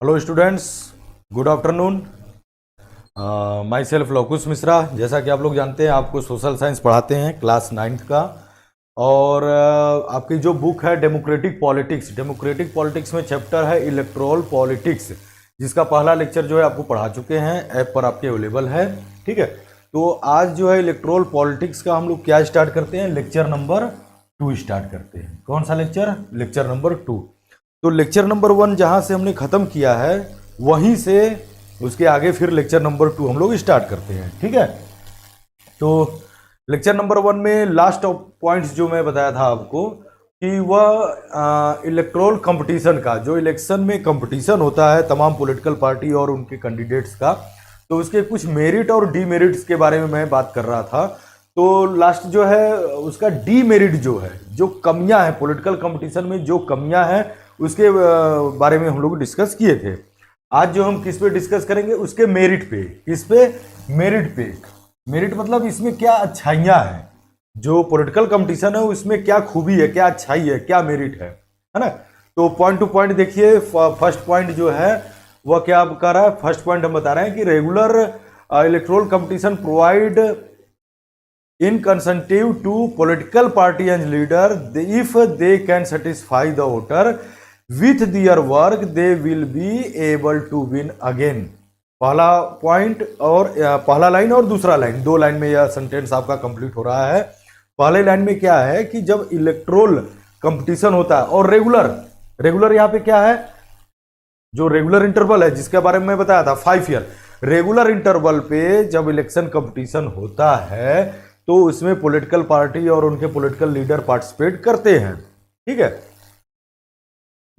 Hello students, good afternoon. My self Lokush Mishra. जैसा कि आप लोग जानते हैं, आपको सोशल साइंस पढ़ाते हैं क्लास 9th का। और आपकी जो बुक है डेमोक्रेटिक पॉलिटिक्स में चैप्टर है इलेक्टोरल पॉलिटिक्स, जिसका पहला लेक्चर जो है आपको पढ़ा चुके हैं, ऐप पर आपके अवेलेबल है। ठीक है, तो आज जो है इलेक्टोरल पॉलिटिक्स का हम लोग क्या स्टार्ट करते हैं, लेक्चर नंबर 2 स्टार्ट करते हैं। कौन सा लेक्चर? Lecture number 2। तो लेक्चर नंबर 1 जहाँ से हमने ख़त्म किया है, वहीं से उसके आगे फिर लेक्चर नंबर 2 हम लोग स्टार्ट करते हैं। ठीक है, तो लेक्चर नंबर 1 में लास्ट पॉइंट्स जो मैं बताया था आपको कि वह इलेक्टोरल कंपटीशन का, जो इलेक्शन में कंपटीशन होता है तमाम पॉलिटिकल पार्टी और उनके कैंडिडेट्स का, तो उसके कुछ मेरिट और डीमेरिट्स के बारे में मैं बात कर रहा था। तो लास्ट जो है उसका डीमेरिट जो है, जो कमियां हैं पॉलिटिकल कंपटीशन में, जो कमियां हैं उसके बारे में हम लोग डिस्कस किए थे। आज जो हम किस पे डिस्कस करेंगे, उसके मेरिट पे। किस पे? मेरिट पे। मेरिट मतलब इसमें क्या अच्छाइयाँ हैं, जो पॉलिटिकल कंपटीशन है उसमें क्या खूबी है, क्या अच्छाई है, क्या मेरिट है ना। तो पॉइंट टू पॉइंट देखिए। फर्स्ट पॉइंट जो है वह क्या कर रहा है, फर्स्ट पॉइंट हम बता रहे हैं कि regular electoral competition provide incentive to political party and leader if they can satisfy the voter with their work, they will be able to win again। पहला पॉइंट और पहला लाइन और दूसरा लाइन, 2 लाइन में यह सेंटेंस आपका complete हो रहा है। पहले लाइन में क्या है कि जब इलेक्टोरल कंपटीशन होता है और रेगुलर यहाँ पे क्या है, जो रेगुलर इंटरवल है जिसके बारे में मैं बताया था 5 ईयर, रेगुलर इंटरवल पे जब इलेक्शन कंपटीशन होता है तो उसमें पॉलिटिकल पार्टी और उनके पॉलिटिकल लीडर पार्टिसिपेट करते हैं। ठीक है,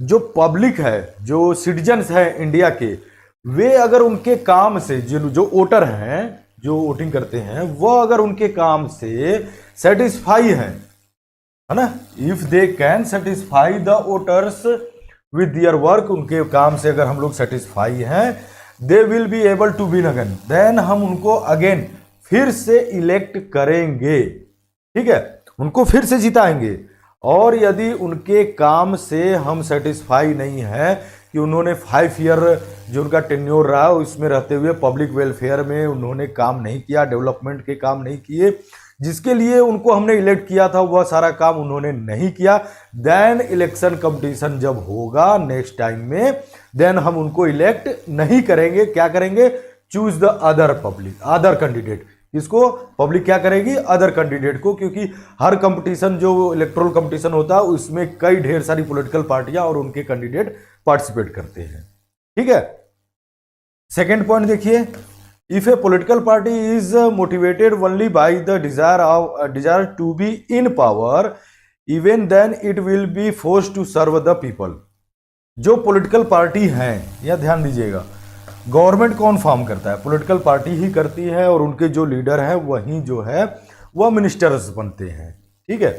जो पब्लिक है, जो सिटीजन्स हैं इंडिया के, वे अगर उनके काम से, जो वोटर हैं, जो वोटिंग करते हैं, वह अगर उनके काम से सेटिस्फाई है ना, if they can satisfy the voters with their work, उनके काम से अगर हम लोग सेटिस्फाई हैं, they will be able to win again, then हम उनको अगेन फिर से इलेक्ट करेंगे। ठीक है, उनको फिर से जिताएंगे। और यदि उनके काम से हम सेटिस्फाई नहीं है कि उन्होंने 5 ईयर जो उनका टेन्योर रहा उसमें रहते हुए पब्लिक वेलफेयर में उन्होंने काम नहीं किया, डेवलपमेंट के काम नहीं किए, जिसके लिए उनको हमने इलेक्ट किया था, वह सारा काम उन्होंने नहीं किया, देन इलेक्शन कंपटीशन जब होगा नेक्स्ट टाइम में, देन हम उनको इलेक्ट नहीं करेंगे। क्या करेंगे? Choose the other candidate. इसको पब्लिक क्या करेगी? अदर कैंडिडेट को, क्योंकि हर कंपटीशन जो इलेक्टोरल कंपटीशन होता है उसमें कई ढेर सारी पॉलिटिकल पार्टियां और उनके कैंडिडेट पार्टिसिपेट करते हैं। ठीक है, सेकेंड पॉइंट देखिए। If a political party is motivated only by the desire to be in power, even then it will be forced to serve the people. जो पॉलिटिकल पार्टी हैं, यह ध्यान दीजिएगा, गवर्नमेंट कौन फॉर्म करता है? पॉलिटिकल पार्टी ही करती है, और उनके जो लीडर हैं वही जो है वह मिनिस्टर्स बनते हैं। ठीक है,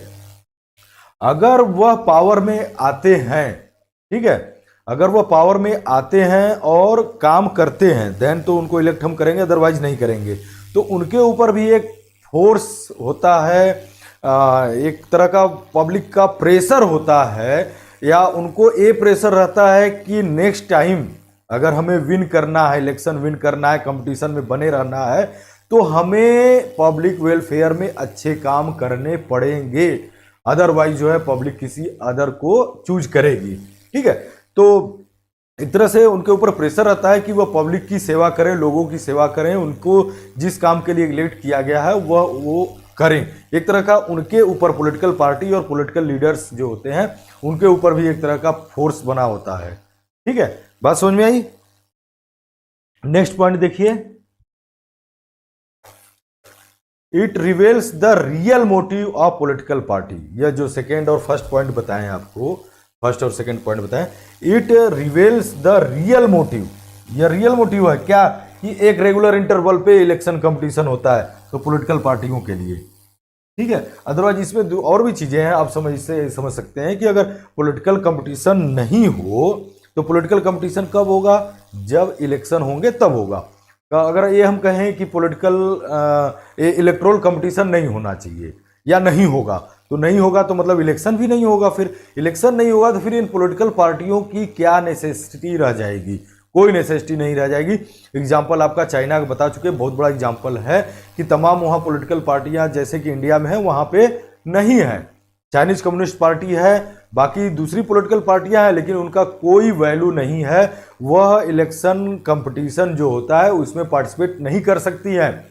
अगर वह पावर में आते हैं, ठीक है, अगर वह पावर में आते हैं और काम करते हैं, देन तो उनको इलेक्ट हम करेंगे, अदरवाइज नहीं करेंगे। तो उनके ऊपर भी एक फोर्स होता है, एक तरह का पब्लिक का प्रेशर होता है, या उनको ये प्रेशर रहता है कि नेक्स्ट टाइम अगर हमें विन करना है, इलेक्शन विन करना है, कंपटीशन में बने रहना है, तो हमें पब्लिक वेलफेयर में अच्छे काम करने पड़ेंगे, अदरवाइज जो है पब्लिक किसी अदर को चूज करेगी। ठीक है, तो एक तरह से उनके ऊपर प्रेशर रहता है कि वह पब्लिक की सेवा करें, लोगों की सेवा करें, उनको जिस काम के लिए इलेक्ट किया गया है वह वो करें। एक तरह का उनके ऊपर पॉलिटिकल पार्टी और पॉलिटिकल लीडर्स जो होते हैं उनके ऊपर भी एक तरह का फोर्स बना होता है। ठीक है, बात समझ में आई? नेक्स्ट पॉइंट देखिए। It reveals the real motive of political party. यह जो सेकेंड और फर्स्ट पॉइंट बताएं आपको, फर्स्ट और सेकेंड पॉइंट बताएं, it reveals the real motive. यह रियल मोटिव है क्या? कि एक रेगुलर इंटरवल पे इलेक्शन कंपटीशन होता है तो पॉलिटिकल पार्टियों के लिए। ठीक है, अदरवाइज इसमें और भी चीजें हैं, आप समझ सकते हैं कि अगर पॉलिटिकल कंपटीशन नहीं हो तो पॉलिटिकल कंपटीशन कब होगा? जब इलेक्शन होंगे तब होगा। अगर ये हम कहें कि इलेक्टोरल कंपटीशन नहीं होना चाहिए या नहीं होगा, तो नहीं होगा तो मतलब इलेक्शन भी नहीं होगा। फिर इलेक्शन नहीं होगा तो फिर इन पॉलिटिकल पार्टियों की क्या नेसेसिटी रह जाएगी? कोई नेसेसिटी नहीं रह जाएगी। एग्जाम्पल आपका चाइना का बता चुके, बहुत बड़ा एग्जाम्पल है कि तमाम वहाँ पॉलिटिकल पार्टियाँ जैसे कि इंडिया में है वहाँ पे नहीं है। चाइनीज कम्युनिस्ट पार्टी है, बाकी दूसरी पॉलिटिकल पार्टियां हैं, लेकिन उनका कोई वैल्यू नहीं है। वह इलेक्शन कंपटीशन जो होता है उसमें पार्टिसिपेट नहीं कर सकती हैं।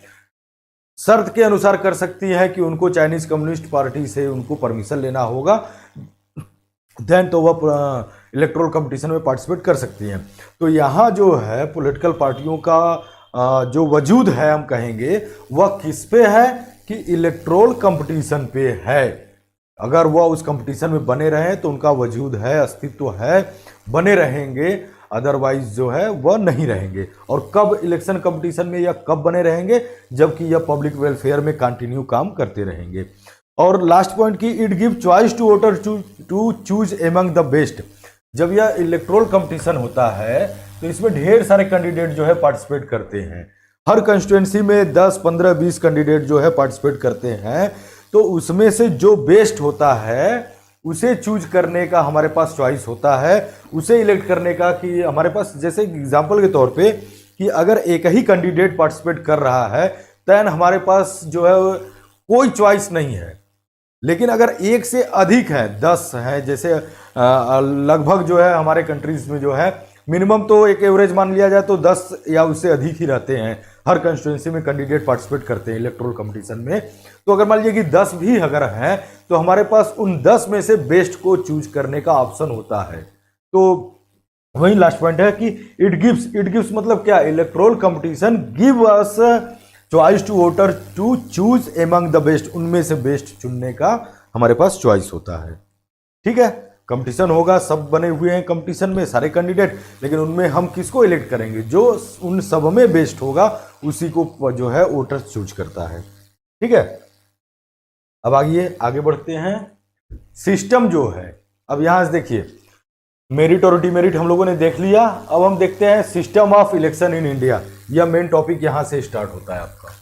शर्त के अनुसार कर सकती हैं कि उनको चाइनीज कम्युनिस्ट पार्टी से उनको परमिशन लेना होगा, देन तो वह इलेक्टोरल कंपटीशन में पार्टिसिपेट कर सकती हैं। तो यहाँ जो है पॉलिटिकल पार्टियों का जो वजूद है हम कहेंगे वह किस पे है कि इलेक्टोरल कंपटीशन पे है। अगर वह उस कंपटीशन में बने रहें तो उनका वजूद है, अस्तित्व है, बने रहेंगे, अदरवाइज जो है वह नहीं रहेंगे। और कब इलेक्शन कंपटीशन में या कब बने रहेंगे, जबकि यह पब्लिक वेलफेयर में कंटिन्यू काम करते रहेंगे। और लास्ट पॉइंट की it give choice to voter to choose among the best. जब यह इलेक्टोरल कंपटीशन होता है तो इसमें ढेर सारे कैंडिडेट जो है पार्टिसिपेट करते हैं। हर कंस्टिट्यूएंसी में 10, 15, 20 कैंडिडेट जो है पार्टिसिपेट करते हैं। तो उसमें से जो बेस्ट होता है उसे चूज करने का हमारे पास चॉइस होता है, उसे इलेक्ट करने का। कि हमारे पास जैसे एग्जांपल के तौर पे कि अगर एक ही कैंडिडेट पार्टिसिपेट कर रहा है देन हमारे पास जो है कोई चॉइस नहीं है। लेकिन अगर एक से अधिक है, 10 है, जैसे लगभग जो है हमारे कंट्रीज में जो है मिनिमम तो एक एवरेज मान लिया जाए तो 10 या उससे अधिक ही रहते हैं। हर कंस्टिट्यूएंसी में कैंडिडेट पार्टिसिपेट करते हैं इलेक्टोरल कंपटीशन में। तो अगर मान लीजिए कि 10 भी अगर हैं तो हमारे पास उन 10 में से बेस्ट को चूज करने का ऑप्शन होता है। तो वही लास्ट पॉइंट है कि इट गिव्स मतलब क्या, electoral competition give us choice to voter to choose among the best. उनमें से बेस्ट चुनने का हमारे पास चॉइस होता है। ठीक है, कंपटीशन होगा, सब बने हुए हैं कंपटीशन में सारे कैंडिडेट, लेकिन उनमें हम किसको इलेक्ट करेंगे, जो उन सब में बेस्ट होगा उसी को जो है वोटर चूज करता है। ठीक है, अब आगे बढ़ते हैं। सिस्टम जो है, अब यहां से देखिए मेरिट और डिमेरिट हम लोगों ने देख लिया। अब हम देखते हैं system of election in India. यह मेन टॉपिक यहां से स्टार्ट होता है आपका।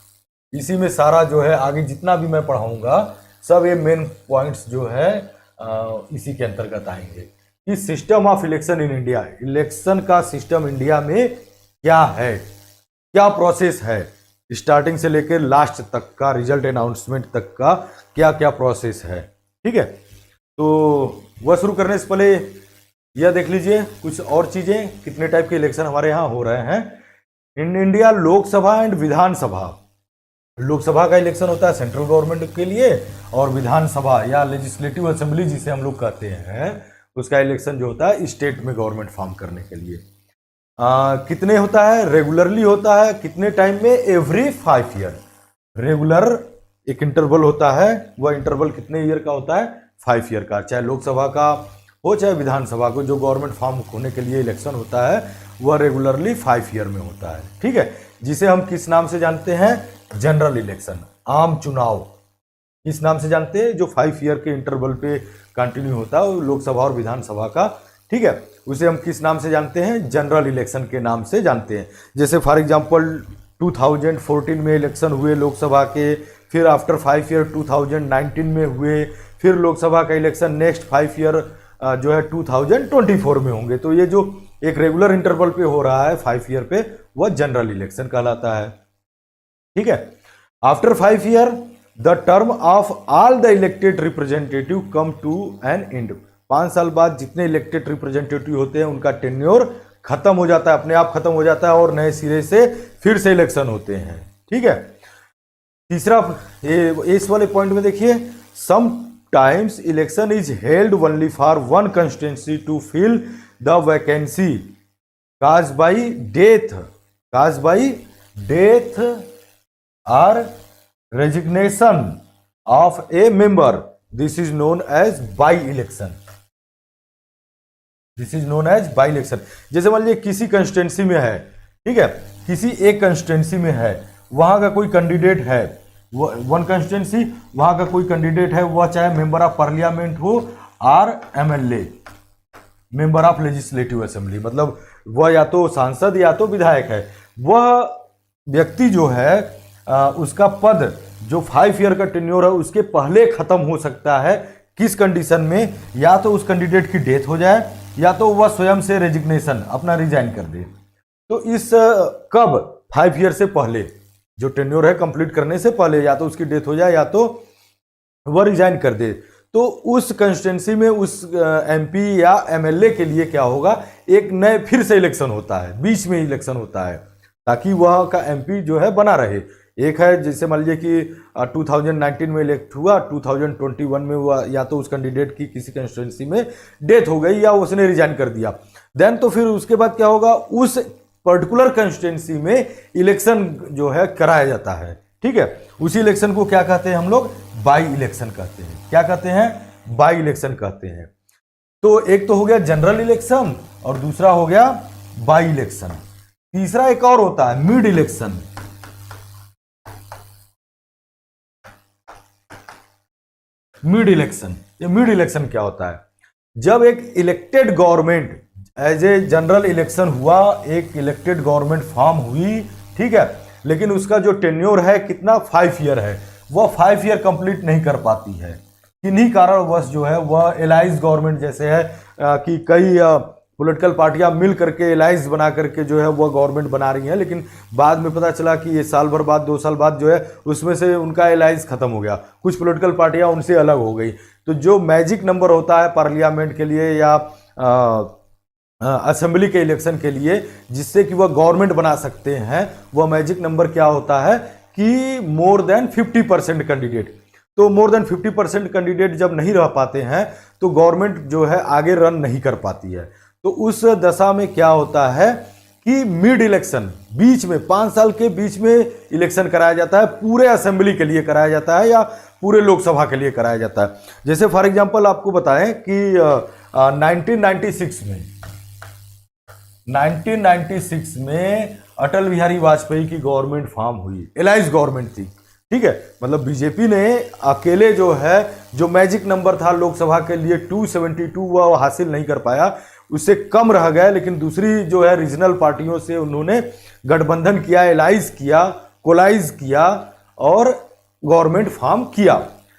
इसी में सारा जो है आगे जितना भी मैं पढ़ाऊंगा सब ये मेन पॉइंट्स जो है इसी के अंतर्गत आएंगे कि system of election in India, election का सिस्टम इंडिया में क्या है, क्या प्रोसेस है, स्टार्टिंग से लेकर लास्ट तक का, रिजल्ट अनाउंसमेंट तक का क्या क्या प्रोसेस है। ठीक है, तो वह शुरू करने से पहले यह देख लीजिए कुछ और चीजें, कितने टाइप के इलेक्शन हमारे यहाँ हो रहे हैं इन इंडिया। लोकसभा एंड विधानसभा। लोकसभा का इलेक्शन होता है सेंट्रल गवर्नमेंट के लिए, और विधानसभा या लेजिस्लेटिव असेंबली जिसे हम लोग कहते हैं उसका इलेक्शन जो होता है स्टेट में गवर्नमेंट फॉर्म करने के लिए। कितने होता है, रेगुलरली होता है, कितने टाइम में, एवरी 5 ईयर। रेगुलर एक इंटरवल होता है, वह इंटरवल कितने ईयर का होता है, 5 ईयर का। चाहे लोकसभा का हो चाहे विधानसभा को, जो गवर्नमेंट फॉर्म होने के लिए इलेक्शन होता है वह रेगुलरली 5 ईयर में होता है। ठीक है, जिसे हम किस नाम से जानते हैं, जनरल इलेक्शन, आम चुनाव। इस नाम से जानते हैं जो 5 ईयर के इंटरवल पे कंटिन्यू होता है लोकसभा और विधानसभा का। ठीक है, उसे हम किस नाम से जानते हैं, जनरल इलेक्शन के नाम से जानते हैं। जैसे फॉर एग्जांपल 2014 में इलेक्शन हुए लोकसभा के, फिर आफ्टर 5 ईयर 2019 में हुए, फिर लोकसभा का इलेक्शन नेक्स्ट 5 ईयर जो है 2024 में होंगे। तो ये जो एक रेगुलर इंटरवल पे हो रहा है 5 ईयर पे, वह जनरल इलेक्शन कहलाता है। ठीक है, after 5 year the term of all the elected representative come to an end. 5 साल बाद जितने इलेक्टेड रिप्रेजेंटेटिव होते हैं उनका टेन्योर खत्म हो जाता है, अपने आप खत्म हो जाता है, और नए सिरे से फिर से इलेक्शन होते हैं। ठीक है, तीसरा इस वाले पॉइंट में देखिए, sometimes election is held only for one constituency to fill the vacancy cause by death or resignation of a member. This is known as by-election. जैसे मान लीजिए किसी कंस्टिट्यूंसी में है, ठीक है, किसी एक कंस्टिट्यूंसी में है, वहां का कोई कैंडिडेट है, वन कंस्टिट्यूंसी, वहां का कोई कैंडिडेट है, वह चाहे मेंबर ऑफ पार्लियामेंट हो और MLA, member of legislative assembly, मतलब वह या तो सांसद या तो विधायक है। वह व्यक्ति जो है उसका पद जो 5 ईयर का टेन्योर है उसके पहले खत्म हो सकता है। किस कंडीशन में, या तो उस कैंडिडेट की डेथ हो जाए या तो वह स्वयं से रेजिग्नेशन अपना रिजाइन कर दे। तो इस कब 5 ईयर से पहले जो टेन्योर है कंप्लीट करने से पहले या तो उसकी डेथ हो जाए या तो वह रिजाइन कर दे, तो उस कंस्टिट्यूंसी में उस एमपी या एमएलए के लिए क्या होगा, एक नए फिर से इलेक्शन होता है, बीच में इलेक्शन होता है ताकि वह का एमपी जो है बना रहे। एक है जैसे मान लीजिए कि 2019 में इलेक्ट हुआ, 2021 में हुआ, या तो उस कैंडिडेट की किसी कंस्टिट्यूंसी में डेथ हो गई या उसने रिजाइन कर दिया, देन तो फिर उसके बाद क्या होगा, उस पर्टिकुलर कंस्टिट्यूंसी में इलेक्शन जो है कराया जाता है। ठीक है, उसी इलेक्शन को क्या कहते हैं हम लोग, बाई इलेक्शन कहते हैं। क्या कहते हैं, बाई इलेक्शन कहते हैं। तो एक तो हो गया जनरल इलेक्शन और दूसरा हो गया बाई इलेक्शन। तीसरा एक और होता है मिड इलेक्शन। मिड इलेक्शन, ये मिड इलेक्शन क्या होता है, जब एक elected government as a general election हुआ, एक इलेक्टेड गवर्नमेंट फॉर्म हुई, ठीक है, लेकिन उसका जो टेन्योर है कितना, 5 ईयर है, वह 5 ईयर कंप्लीट नहीं कर पाती है। किन्हीं कारणवश जो है वह एलाइज गवर्नमेंट जैसे है कि कई पॉलिटिकल पार्टियां मिल करके एलाइज बना करके जो है वह गवर्नमेंट बना रही हैं, लेकिन बाद में पता चला कि ये साल भर बाद 2 साल बाद जो है उसमें से उनका एलाइज खत्म हो गया, कुछ पॉलिटिकल पार्टियां उनसे अलग हो गई। तो जो मैजिक नंबर होता है पार्लियामेंट के लिए या असेंबली के इलेक्शन के लिए जिससे कि वह गवर्नमेंट बना सकते हैं, वह मैजिक नंबर क्या होता है कि मोर देन 50% कैंडिडेट। तो मोर देन 50% कैंडिडेट जब नहीं रह पाते हैं तो गवर्नमेंट जो है आगे रन नहीं कर पाती है। तो उस दशा में क्या होता है कि मिड इलेक्शन, बीच में 5 साल के बीच में इलेक्शन कराया जाता है, पूरे असेंबली के लिए कराया जाता है या पूरे लोकसभा के लिए कराया जाता है। जैसे फॉर एग्जांपल आपको बताएं कि 1996 में अटल बिहारी वाजपेयी की गवर्नमेंट फॉर्म हुई, एलाइज गवर्नमेंट थी, ठीक है, मतलब बीजेपी ने अकेले जो है जो मैजिक नंबर था लोकसभा के लिए 272 वह हासिल नहीं कर पाया, उससे कम रह गए, लेकिन दूसरी जो है रीजनल पार्टियों से उन्होंने गठबंधन किया, एलाइज किया, कोलाइज किया और गवर्नमेंट फॉर्म किया।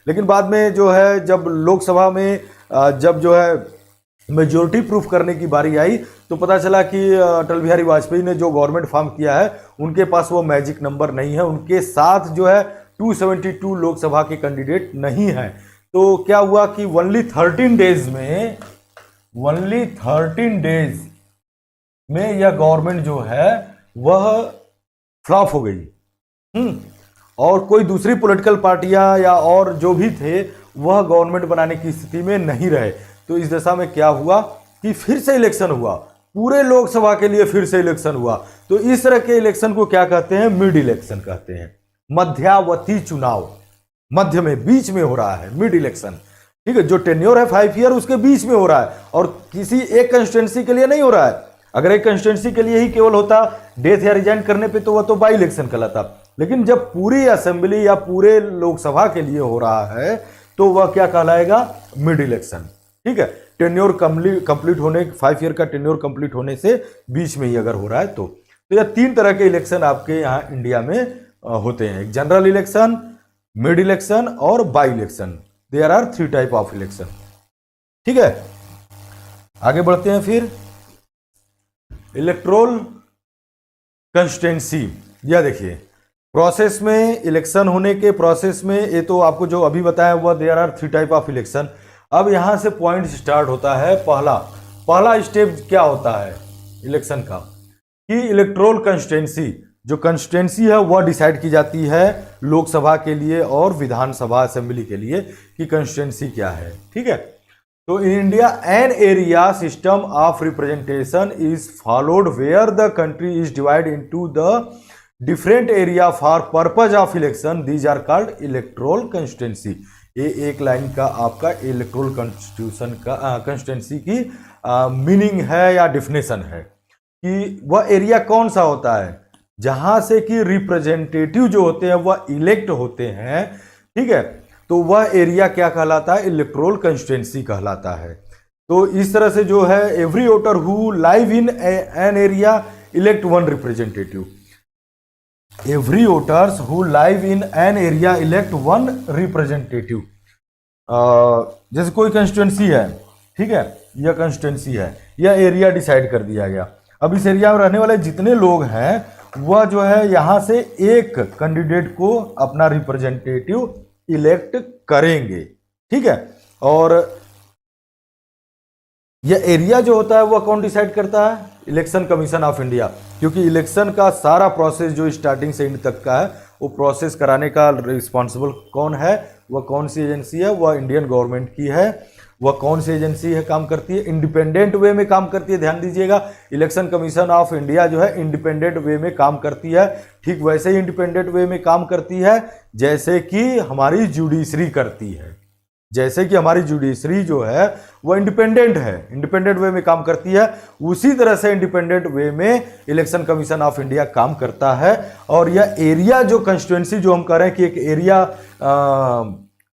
लेकिन बाद में जो है जब लोकसभा में जब जो है मेजोरिटी प्रूफ करने की बारी आई तो पता चला कि अटल बिहारी वाजपेयी ने जो गवर्नमेंट फॉर्म किया है उनके पास वो मैजिक नंबर नहीं है, उनके साथ जो है 272 लोकसभा के कैंडिडेट नहीं है। तो क्या हुआ कि ओनली 13 डेज में यह गवर्नमेंट जो है वह फ्लॉप हो गई। और कोई दूसरी पॉलिटिकल पार्टियां या और जो भी थे वह गवर्नमेंट बनाने की स्थिति में नहीं रहे। तो इस दशा में क्या हुआ कि फिर से इलेक्शन हुआ, पूरे लोकसभा के लिए फिर से इलेक्शन हुआ। तो इस तरह के इलेक्शन को क्या कहते हैं, मिड इलेक्शन कहते हैं। मध्यावधि चुनाव, मध्य में, बीच में हो रहा है मिड इलेक्शन, ठीक है। जो टेन्योर है 5 ईयर उसके बीच में हो रहा है और किसी एक कंस्टिट्यूंसी के लिए नहीं हो रहा है। अगर एक कंस्टिट्यूंसी के लिए ही केवल होता डेथ या रिजाइन करने पे तो वह तो बाई इलेक्शन कहलाता, लेकिन जब पूरी असेंबली या पूरे लोकसभा के लिए हो रहा है तो वह क्या कहलाएगा, मिड इलेक्शन, ठीक है। टेन्योर कंप्लीट होने, 5 ईयर का टेन्योर कंप्लीट होने से बीच में ही अगर हो रहा है तो यह 3 तरह के इलेक्शन आपके यहाँ इंडिया में होते हैं, एक जनरल इलेक्शन, मिड इलेक्शन और by election. There are 3 type of election, ठीक है। आगे बढ़ते हैं फिर इलेक्टोरल कंस्टिट्यूंसी। यह देखिए प्रोसेस में, इलेक्शन होने के प्रोसेस में, ये तो आपको जो अभी बताया हुआ there are 3 type of election. अब यहां से पॉइंट स्टार्ट होता है, पहला स्टेप क्या होता है इलेक्शन का कि इलेक्टोरल कंस्टिट्यूंसी, जो कंस्टिट्यूंसी है वह डिसाइड की जाती है लोकसभा के लिए और विधानसभा असेंबली के लिए कि कंस्टिट्यूंसी क्या है, ठीक है। तो in India an area system of representation is followed where the country is divide into the different area for purpose of election, these are called electoral constituency. ये एक लाइन का आपका इलेक्टोरल कॉन्स्टिट्यूशन का कंस्टिट्यूंसी की meaning है या definition है कि वह एरिया कौन सा होता है जहां से कि रिप्रेजेंटेटिव जो होते हैं वह इलेक्ट होते हैं, ठीक है। तो वह एरिया क्या कहलाता है, इलेक्टोरल कंस्टिट्यूंसी कहलाता है। तो इस तरह से जो है every voter who live in an area elect 1 representative, every voters who live in an area elect 1 representative. जैसे कोई कंस्टिट्यूंसी है, ठीक है, यह कंस्टिट्यूंसी है, यह एरिया डिसाइड कर दिया गया। अब इस एरिया में रहने वाले जितने लोग हैं वह जो है यहाँ से एक कैंडिडेट को अपना रिप्रेजेंटेटिव इलेक्ट करेंगे, ठीक है। और यह एरिया जो होता है वह कौन डिसाइड करता है? इलेक्शन कमीशन ऑफ इंडिया, क्योंकि इलेक्शन का सारा प्रोसेस जो स्टार्टिंग से एंड तक का है वो प्रोसेस कराने का रिस्पॉन्सिबल कौन है, वह कौन सी एजेंसी है? वह इंडियन गवर्नमेंट की है। वह कौन सी एजेंसी है काम करती है? इंडिपेंडेंट वे में काम करती है। ध्यान दीजिएगा, इलेक्शन कमीशन ऑफ इंडिया जो है इंडिपेंडेंट वे में काम करती है। ठीक वैसे ही इंडिपेंडेंट वे में काम करती है जैसे कि हमारी जुडिशरी करती है। जैसे कि हमारी जुडिशरी जो है वह इंडिपेंडेंट है, इंडिपेंडेंट वे में काम करती है, उसी तरह से इंडिपेंडेंट वे में इलेक्शन कमीशन ऑफ इंडिया काम करता है। और यह एरिया जो कंस्टिट्यूएंसी जो हम कह रहे हैं कि एक एरिया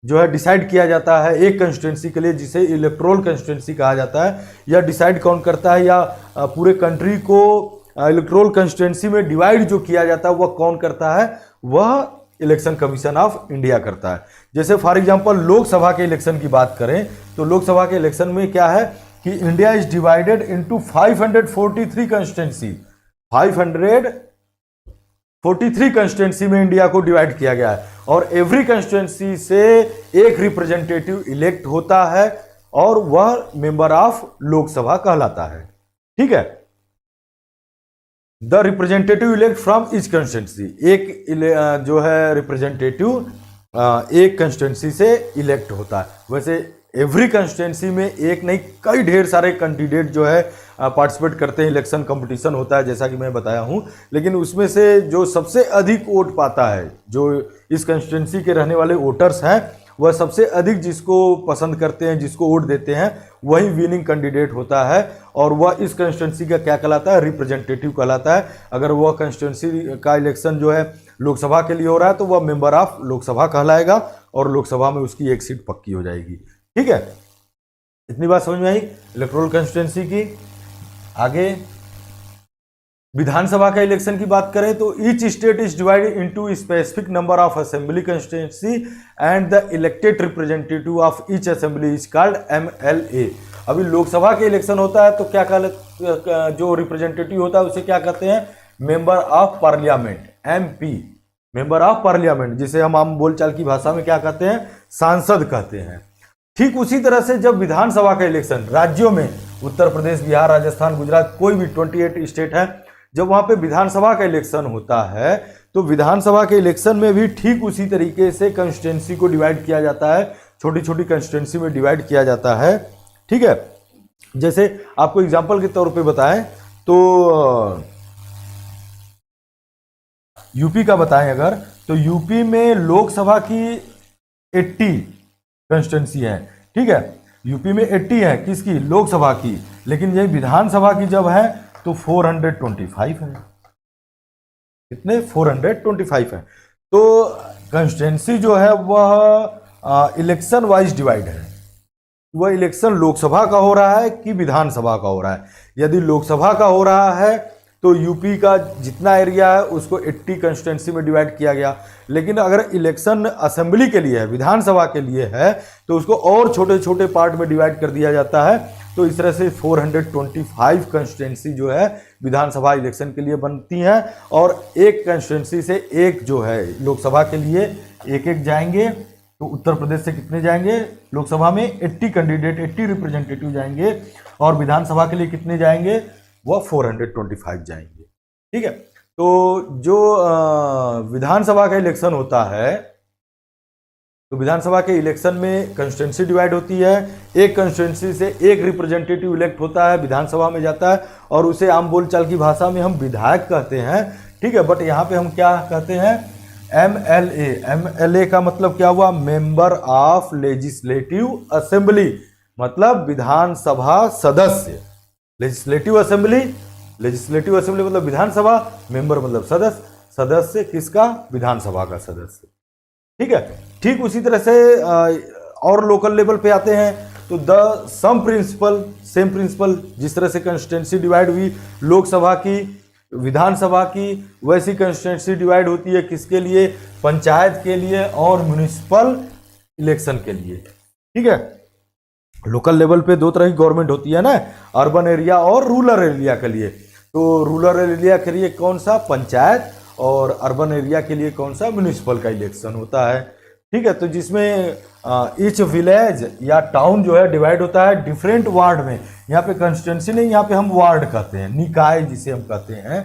जो है डिसाइड किया जाता है एक कंस्टिट्यूएंसी के लिए, जिसे इलेक्टोरल कंस्टिट्यूएंसी कहा जाता है। यह डिसाइड कौन करता है, या पूरे कंट्री को इलेक्टोरल कंस्टिट्यूएंसी में डिवाइड जो किया जाता है वह कौन करता है? वह इलेक्शन कमीशन ऑफ इंडिया करता है। जैसे फॉर एग्जांपल लोकसभा के इलेक्शन की बात करें तो लोकसभा के इलेक्शन में क्या है कि India is divided into 543 constituency. 543 constituency में इंडिया को डिवाइड किया गया है और एवरी कंस्टिट्यूंसी से एक रिप्रेजेंटेटिव इलेक्ट होता है और वह मेंबर ऑफ लोकसभा कहलाता है, ठीक है। The representative elect from each constituency, एक जो है रिप्रेजेंटेटिव एक कंस्टिट्यूंसी से इलेक्ट होता है। वैसे एवरी कंस्टिट्यूंसी में एक नहीं कई ढेर सारे कैंडिडेट जो है पार्टिसिपेट करते हैं, इलेक्शन कंपटीशन होता है जैसा कि मैं बताया हूं, लेकिन उसमें से जो सबसे अधिक वोट पाता है, जो इस कंस्टिट्यूंसी के रहने वाले वोटर्स हैं, वह सबसे अधिक जिसको पसंद करते हैं, जिसको वोट देते हैं, वही विनिंग कैंडिडेट होता है और वह इस कंस्टिट्यूंसी का क्या कहलाता है? रिप्रेजेंटेटिव कहलाता है। अगर वह कंस्टिट्यूंसी का इलेक्शन जो है लोकसभा के लिए हो रहा है तो वह मेंबर ऑफ लोकसभा कहलाएगा और लोकसभा में उसकी एक सीट पक्की हो जाएगी, ठीक है। इतनी बात समझ में आई इलेक्टोरल कंस्टिट्यूंसी की। आगे विधानसभा का इलेक्शन की बात करें तो each state is divided into specific number of assembly constituency and the elected representative of each assembly is called MLA। अभी लोकसभा के इलेक्शन होता है तो क्या कहते, जो रिप्रेजेंटेटिव होता है उसे क्या कहते हैं? Member of parliament, MP, member of parliament, जिसे हम आम बोलचाल की भाषा में क्या कहते हैं? सांसद कहते हैं। ठीक उसी तरह से जब विधानसभा का इलेक्शन राज्यों में, उत्तर प्रदेश, बिहार, राजस्थान, गुजरात, कोई भी 28 स्टेट है, जब वहां पे विधानसभा का इलेक्शन होता है तो विधानसभा के इलेक्शन में भी ठीक उसी तरीके से कंस्टिट्यूंसी को डिवाइड किया जाता है, छोटी छोटी कंस्टिट्यूंसी में डिवाइड किया जाता है, ठीक है। जैसे आपको एग्जांपल के तौर पे बताएं तो यूपी का बताएं अगर, तो यूपी में लोकसभा की 80 कंस्टिट्यूंसी है, ठीक है। यूपी में 80 है किसकी? लोकसभा की। लेकिन ये विधानसभा की जब है तो 425 है। कितने? 425 है। तो कंस्टिट्यूंसी जो है वह इलेक्शन वाइज डिवाइड है। वह इलेक्शन लोकसभा का हो रहा है कि विधानसभा का हो रहा है। यदि लोकसभा का हो रहा है तो यूपी का जितना एरिया है उसको 80 कंस्टिट्यूंसी में डिवाइड किया गया। लेकिन अगर इलेक्शन असेंबली के लिए है, विधानसभा के लिए है, तो उसको और छोटे छोटे पार्ट में डिवाइड कर दिया जाता है। तो इस तरह से 425 कंस्टिट्यूंसी जो है विधानसभा इलेक्शन के लिए बनती हैं और एक कंस्टिट्यूंसी से एक जो है लोकसभा के लिए एक एक जाएंगे। तो उत्तर प्रदेश से कितने जाएंगे लोकसभा में? 80 कैंडिडेट, 80 रिप्रेजेंटेटिव जाएंगे और विधानसभा के लिए कितने जाएंगे? वह 425 जाएंगे, ठीक है। तो जो विधानसभा का इलेक्शन होता है तो विधानसभा के इलेक्शन में कंस्टिट्यूंसी डिवाइड होती है। एक कंस्टिट्यूंसी से एक रिप्रेजेंटेटिव इलेक्ट होता है, विधानसभा में जाता है और उसे आम बोलचाल की भाषा में हम विधायक कहते हैं, ठीक है। बट यहाँ पे हम क्या कहते हैं? MLA। MLA का मतलब क्या हुआ? मेंबर ऑफ लेजिस्लेटिव असेंबली, मतलब विधानसभा सदस्य। लेजिस्लेटिव असेंबली मतलब विधानसभा, मेंबर मतलब सदस्य। सदस्य किसका? विधानसभा का सदस्य, ठीक है। ठीक उसी तरह से और लोकल लेवल पे आते हैं तो द सेम प्रिंसिपल, जिस तरह से कंस्टिट्यूंसी डिवाइड हुई लोकसभा की, विधानसभा की, वैसी कंस्टिट्यूंसी डिवाइड होती है किसके लिए? पंचायत के लिए और म्युनिसिपल इलेक्शन के लिए, ठीक है। लोकल लेवल पे दो तरह की गवर्नमेंट होती है ना, अर्बन एरिया और रूरल एरिया के लिए। तो रूरल एरिया के लिए कौन सा, पंचायत, और अर्बन एरिया के लिए कौन सा, म्यूनिसिपल का इलेक्शन होता है। ठीक है, तो जिसमें ईच विलेज या टाउन जो है डिवाइड होता है डिफरेंट वार्ड में। यहाँ पे कंस्टिट्यूंसी नहीं, यहाँ पे हम वार्ड कहते हैं, निकाय जिसे हम कहते हैं,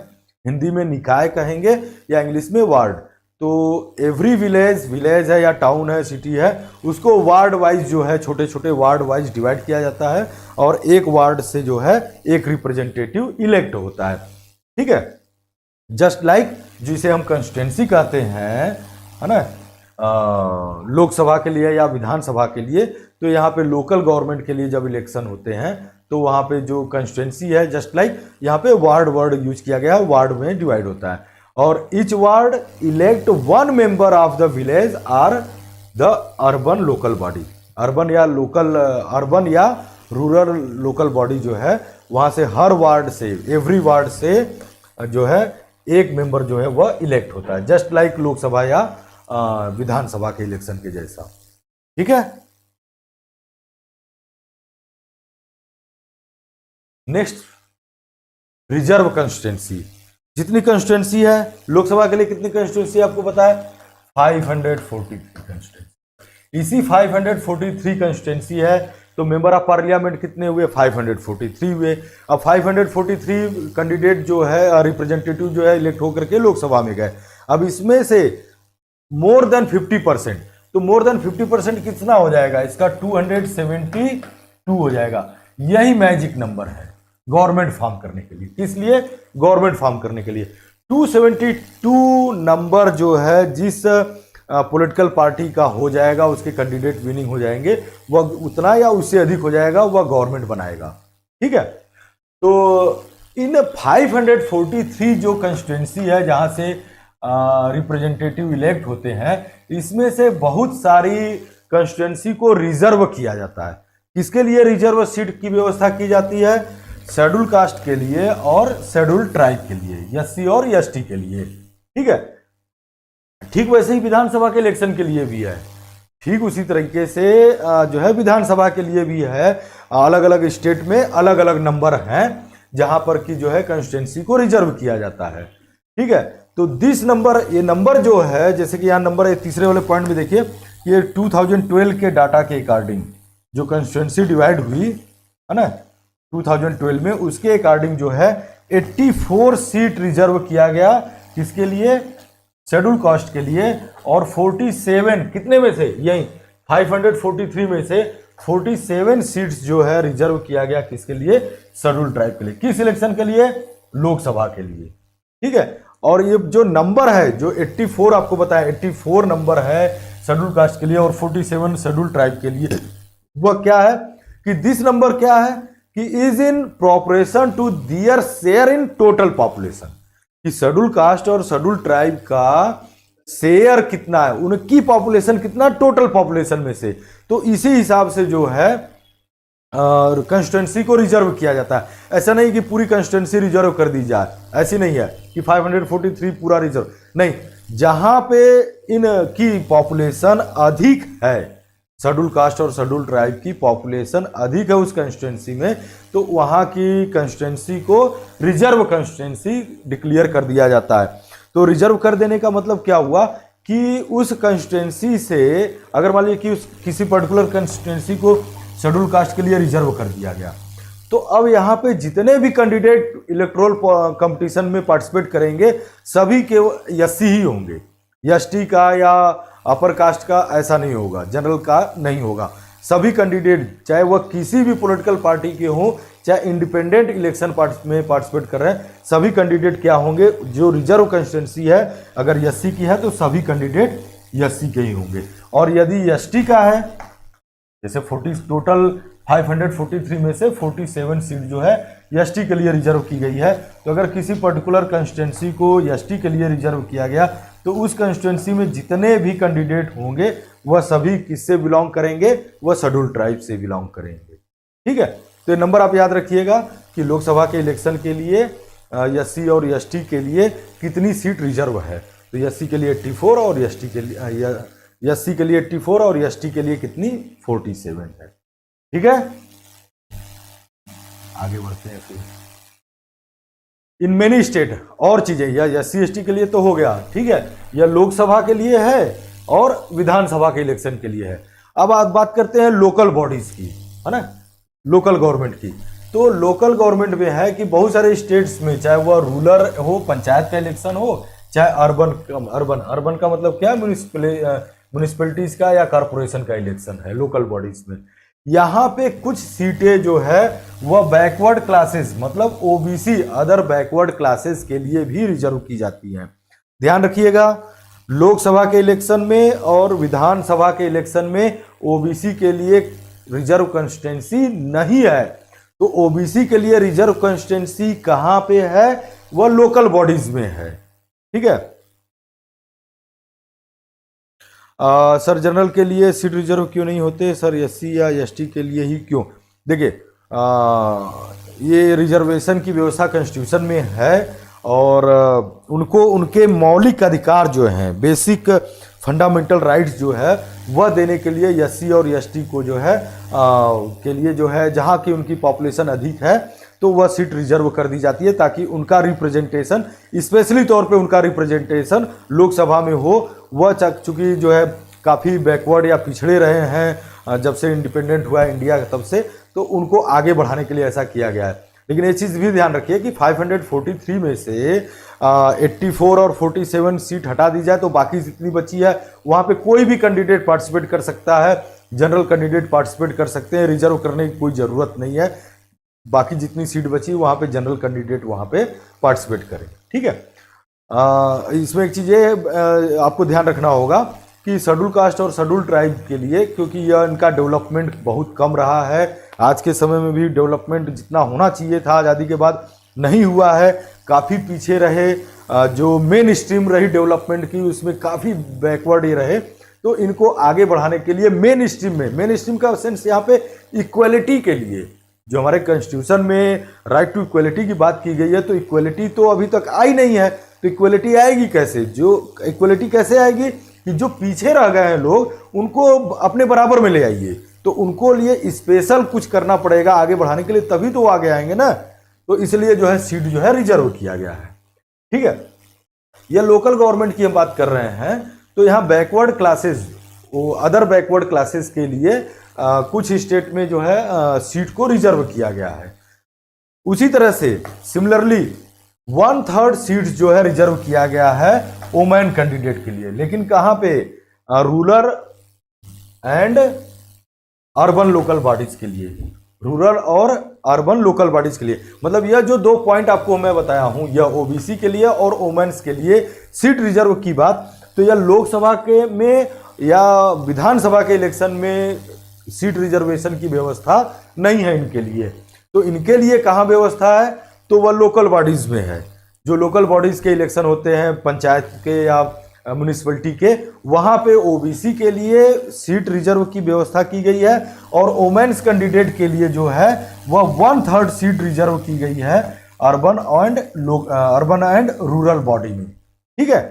हिंदी में निकाय कहेंगे या इंग्लिश में वार्ड। तो एवरी विलेज, विलेज है या टाउन है, सिटी है, उसको वार्ड वाइज जो है, छोटे छोटे वार्ड वाइज डिवाइड किया जाता है, और एक वार्ड से जो है एक रिप्रेजेंटेटिव इलेक्ट होता है। ठीक है, जस्ट लाइक जिसे हम कंस्टिट्यूंसी कहते हैं, है ना, लोकसभा के लिए या विधानसभा के लिए, तो यहाँ पे लोकल गवर्नमेंट के लिए जब इलेक्शन होते हैं तो वहाँ पे जो कंस्टिट्यूंसी है, जस्ट लाइक यहाँ पे वार्ड वर्ड यूज किया गया है, वार्ड में डिवाइड होता है। और each ward elect one member of the village or the urban local body. Urban या रूरल लोकल बॉडी जो है, वहाँ से हर वार्ड से, एवरी वार्ड से जो है एक मेंबर जो है वह इलेक्ट होता है, जस्ट लाइक लोकसभा या विधानसभा के इलेक्शन के जैसा। ठीक है, नेक्स्ट रिजर्व कंस्टिट्यूंसी। जितनी कंस्टिट्यूंसी है, लोकसभा के लिए कितनी कंस्टिट्यूंसी आपको पता है, 543 कंस्टिट्यूंसी। इसी 543 कंस्टिट्यूंसी है तो मेंबर ऑफ पार्लियामेंट कितने हुए, 543 हुए। अब 543 कैंडिडेट जो है, रिप्रेजेंटेटिव जो है, इलेक्ट होकर के लोकसभा में गए। अब इसमें से मोर देन 50%, तो मोर देन 50% कितना हो जाएगा, इसका 272 हो जाएगा। यही मैजिक नंबर है गवर्नमेंट फॉर्म करने के लिए। किस लिए, गवर्नमेंट फॉर्म करने के लिए। 272 नंबर जो है, जिस पॉलिटिकल पार्टी का हो जाएगा, उसके कैंडिडेट विनिंग हो जाएंगे, वह उतना या उससे अधिक हो जाएगा, वह गवर्नमेंट बनाएगा। ठीक है, तो इन 543 जो कंस्टिट्यूंसी है जहां से रिप्रेजेंटेटिव इलेक्ट होते हैं, इसमें से बहुत सारी कंस्टिट्यूंसी को रिजर्व किया जाता है। किसके लिए रिजर्व सीट की व्यवस्था की जाती है, शेड्यूल कास्ट के लिए और शेड्यूल ट्राइब के लिए, एससी और एसटी के लिए। ठीक है, ठीक वैसे ही विधानसभा के इलेक्शन के लिए भी है, ठीक उसी तरीके से जो है विधानसभा के लिए भी है। अलग अलग स्टेट में अलग अलग नंबर हैं जहां पर कि जो है कंस्टिट्यूंसी को रिजर्व किया जाता है। ठीक है, तो दिस नंबर, ये नंबर जो है, जैसे कि यहाँ नंबर है तीसरे वाले पॉइंट में देखिए, ये 2012 के डाटा के अकॉर्डिंग जो कंस्टिट्यूंसी डिवाइड हुई है ना 2012 में, उसके अकॉर्डिंग जो है 84 सीट रिजर्व किया गया, किसके लिए, शेड्यूल कास्ट के लिए। और 47 कितने में से, यही 543 में से 47 सीट्स जो है रिजर्व किया गया, किसके लिए, शेड्यूल ट्राइब के लिए। किस इलेक्शन के लिए, लोकसभा के लिए। ठीक है, और ये जो नंबर है, जो 84 आपको बताया, 84 नंबर है शेड्यूल कास्ट के लिए और 47 शेड्यूल ट्राइब के लिए। वह क्या है कि दिस नंबर क्या है कि is in proportion to their share in total population, कि शेड्यूल कास्ट और शेड्यूल ट्राइब का शेयर कितना है, उनकी पॉपुलेशन कितना टोटल पॉपुलेशन में से। तो इसी हिसाब से जो है कंस्टिट्यूंसी को रिजर्व किया जाता है। ऐसा नहीं कि पूरी कंस्टिट्यूंसी रिजर्व कर दी जाए, ऐसी नहीं है कि 543 पूरा रिजर्व, नहीं, जहां पे इनकी पॉपुलेशन अधिक है, शेड्यूल कास्ट और शेड्यूल ट्राइब की पॉपुलेशन अधिक है उस कंस्टिट्यूंसी में, तो वहां की कंस्टिट्यूंसी को रिजर्व कंस्टिट्यूंसी डिक्लेयर कर दिया जाता है। तो रिजर्व कर देने का मतलब क्या हुआ कि उस कंस्टिट्यूंसी से अगर मान लीजिए कि किसी पर्टिकुलर कंस्टिट्यूंसी को शेड्यूल कास्ट के लिए रिजर्व कर दिया गया, तो अब यहाँ पे जितने भी कैंडिडेट इलेक्टोरल कंपटीशन में पार्टिसिपेट करेंगे, सभी के एससी ही होंगे, एसटी का या अपर कास्ट का ऐसा नहीं होगा, जनरल का नहीं होगा। सभी कैंडिडेट, चाहे वह किसी भी पॉलिटिकल पार्टी के हों, चाहे इंडिपेंडेंट इलेक्शन में पार्टिसिपेट कर रहे हैं, सभी कैंडिडेट क्या होंगे, जो रिजर्व कंस्टिट्यूंसी है अगर एससी की है तो सभी कैंडिडेट एससी के ही होंगे। और यदि एसटी का है, जैसे 40 टोटल 543 में से 47 सीट जो है एसटी के लिए रिजर्व की गई है, तो अगर किसी पर्टिकुलर कंस्टिट्यूंसी को एसटी के लिए रिजर्व किया गया, तो उस कंस्टिट्यूंसी में जितने भी कैंडिडेट होंगे वह सभी किससे बिलोंग करेंगे, वह शेड्यूल ट्राइब से बिलोंग करेंगे। ठीक है, तो ये नंबर आप याद रखिएगा कि लोकसभा के इलेक्शन के लिए एससी और एसटी के लिए कितनी सीट रिजर्व है। तो एससी के लिए 84 और एसटी के लिए, एससी के लिए 84 और एसटी के लिए कितनी, 47 है। ठीक है, आगे बढ़ते हैं फिर। In many state. और चीजें, या SC/ST के लिए तो हो गया, ठीक है, यह लोकसभा के लिए है और विधानसभा के इलेक्शन के लिए है। अब आप बात करते हैं लोकल बॉडीज की, है ना, लोकल गवर्नमेंट की। तो लोकल गवर्नमेंट में है कि बहुत सारे स्टेट्स में, चाहे वह रूरल हो, पंचायत का इलेक्शन हो, चाहे अर्बन का मतलब क्या, म्यूनिसिपैलिटीज का या कॉरपोरेशन का इलेक्शन है लोकल बॉडीज में। यहाँ पे कुछ सीटें जो है वह बैकवर्ड क्लासेस, मतलब OBC, अदर बैकवर्ड क्लासेस के लिए भी रिजर्व की जाती हैं। ध्यान रखिएगा, लोकसभा के इलेक्शन में और विधानसभा के इलेक्शन में OBC के लिए रिजर्व कंस्टिट्यूंसी नहीं है। तो OBC के लिए रिजर्व कंस्टिट्यूंसी कहां पे है, वह लोकल बॉडीज में है, ठीक है। सर जनरल के लिए सीट रिजर्व क्यों नहीं होते सर, SC या ST के लिए ही क्यों? देखिए, ये रिजर्वेशन की व्यवस्था कॉन्स्टिट्यूशन में है और उनको उनके मौलिक अधिकार जो हैं, बेसिक फंडामेंटल राइट्स जो है वह देने के लिए SC और ST को जो है के लिए जो है, जहाँ की उनकी पॉपुलेशन अधिक है तो वह सीट रिजर्व कर दी जाती है, ताकि उनका रिप्रेजेंटेशन, स्पेशली तौर पे उनका रिप्रेजेंटेशन लोकसभा में हो। वह चूंकि जो है काफ़ी बैकवर्ड या पिछड़े रहे हैं जब से इंडिपेंडेंट हुआ इंडिया तब से, तो उनको आगे बढ़ाने के लिए ऐसा किया गया है। लेकिन ये चीज़ भी ध्यान रखिए कि 543 में से 84 और 47 सीट हटा दी जाए तो बाकी जितनी बची है वहाँ पे कोई भी कैंडिडेट पार्टिसिपेट कर सकता है, जनरल कैंडिडेट पार्टिसिपेट कर सकते हैं, रिजर्व करने की कोई ज़रूरत नहीं है। बाकी जितनी सीट बची वहाँ पे जनरल कैंडिडेट वहाँ पे पार्टिसिपेट करें, ठीक है। इसमें एक चीज़ ये आपको ध्यान रखना होगा कि शेड्यूल कास्ट और शेड्यूल ट्राइब के लिए, क्योंकि यह इनका डेवलपमेंट बहुत कम रहा है, आज के समय में भी डेवलपमेंट जितना होना चाहिए था आज़ादी के बाद नहीं हुआ है, काफ़ी पीछे रहे। जो मेन स्ट्रीम रही डेवलपमेंट की उसमें काफ़ी बैकवर्ड ही रहे। तो इनको आगे बढ़ाने के लिए मेन स्ट्रीम का सेंस यहाँ पे इक्वलिटी के लिए, जो हमारे कॉन्स्टिट्यूशन में राइट टू इक्वलिटी की बात की गई है, तो इक्वलिटी तो अभी तक आई नहीं है। तो इक्वलिटी आएगी कैसे? जो इक्वलिटी कैसे आएगी कि जो पीछे रह गए हैं लोग उनको अपने बराबर में ले आइए, तो उनको लिए स्पेशल कुछ करना पड़ेगा आगे बढ़ाने के लिए, तभी तो आगे आएंगे ना। तो इसलिए जो है सीट जो है रिजर्व किया गया है, ठीक है। यह लोकल गवर्नमेंट की हम बात कर रहे हैं, तो यहाँ backward classes, other backward classes के लिए कुछ स्टेट में जो है सीट को रिजर्व किया गया है। उसी तरह से सिमिलरली 1/3 सीट जो है रिजर्व किया गया है वोमेन कैंडिडेट के लिए, लेकिन कहां पे? Rural and urban local bodies के लिए, रूरल और अर्बन लोकल बॉडीज के लिए। मतलब यह जो 2 पॉइंट आपको मैं बताया हूं, यह OBC के लिए और वोमेन्स के लिए सीट रिजर्व की बात, तो यह लोकसभा के में या विधानसभा के इलेक्शन में सीट रिजर्वेशन की व्यवस्था नहीं है इनके लिए। तो इनके लिए कहाँ व्यवस्था है? तो वह लोकल बॉडीज में है। जो लोकल बॉडीज के इलेक्शन होते हैं पंचायत के या म्यूनिसिपैलिटी के, वहाँ पे OBC के लिए सीट रिजर्व की व्यवस्था की गई है और वोमेन्स कैंडिडेट के लिए जो है वह 1/3 सीट रिजर्व की गई है अर्बन एंड रूरल बॉडी में, ठीक है।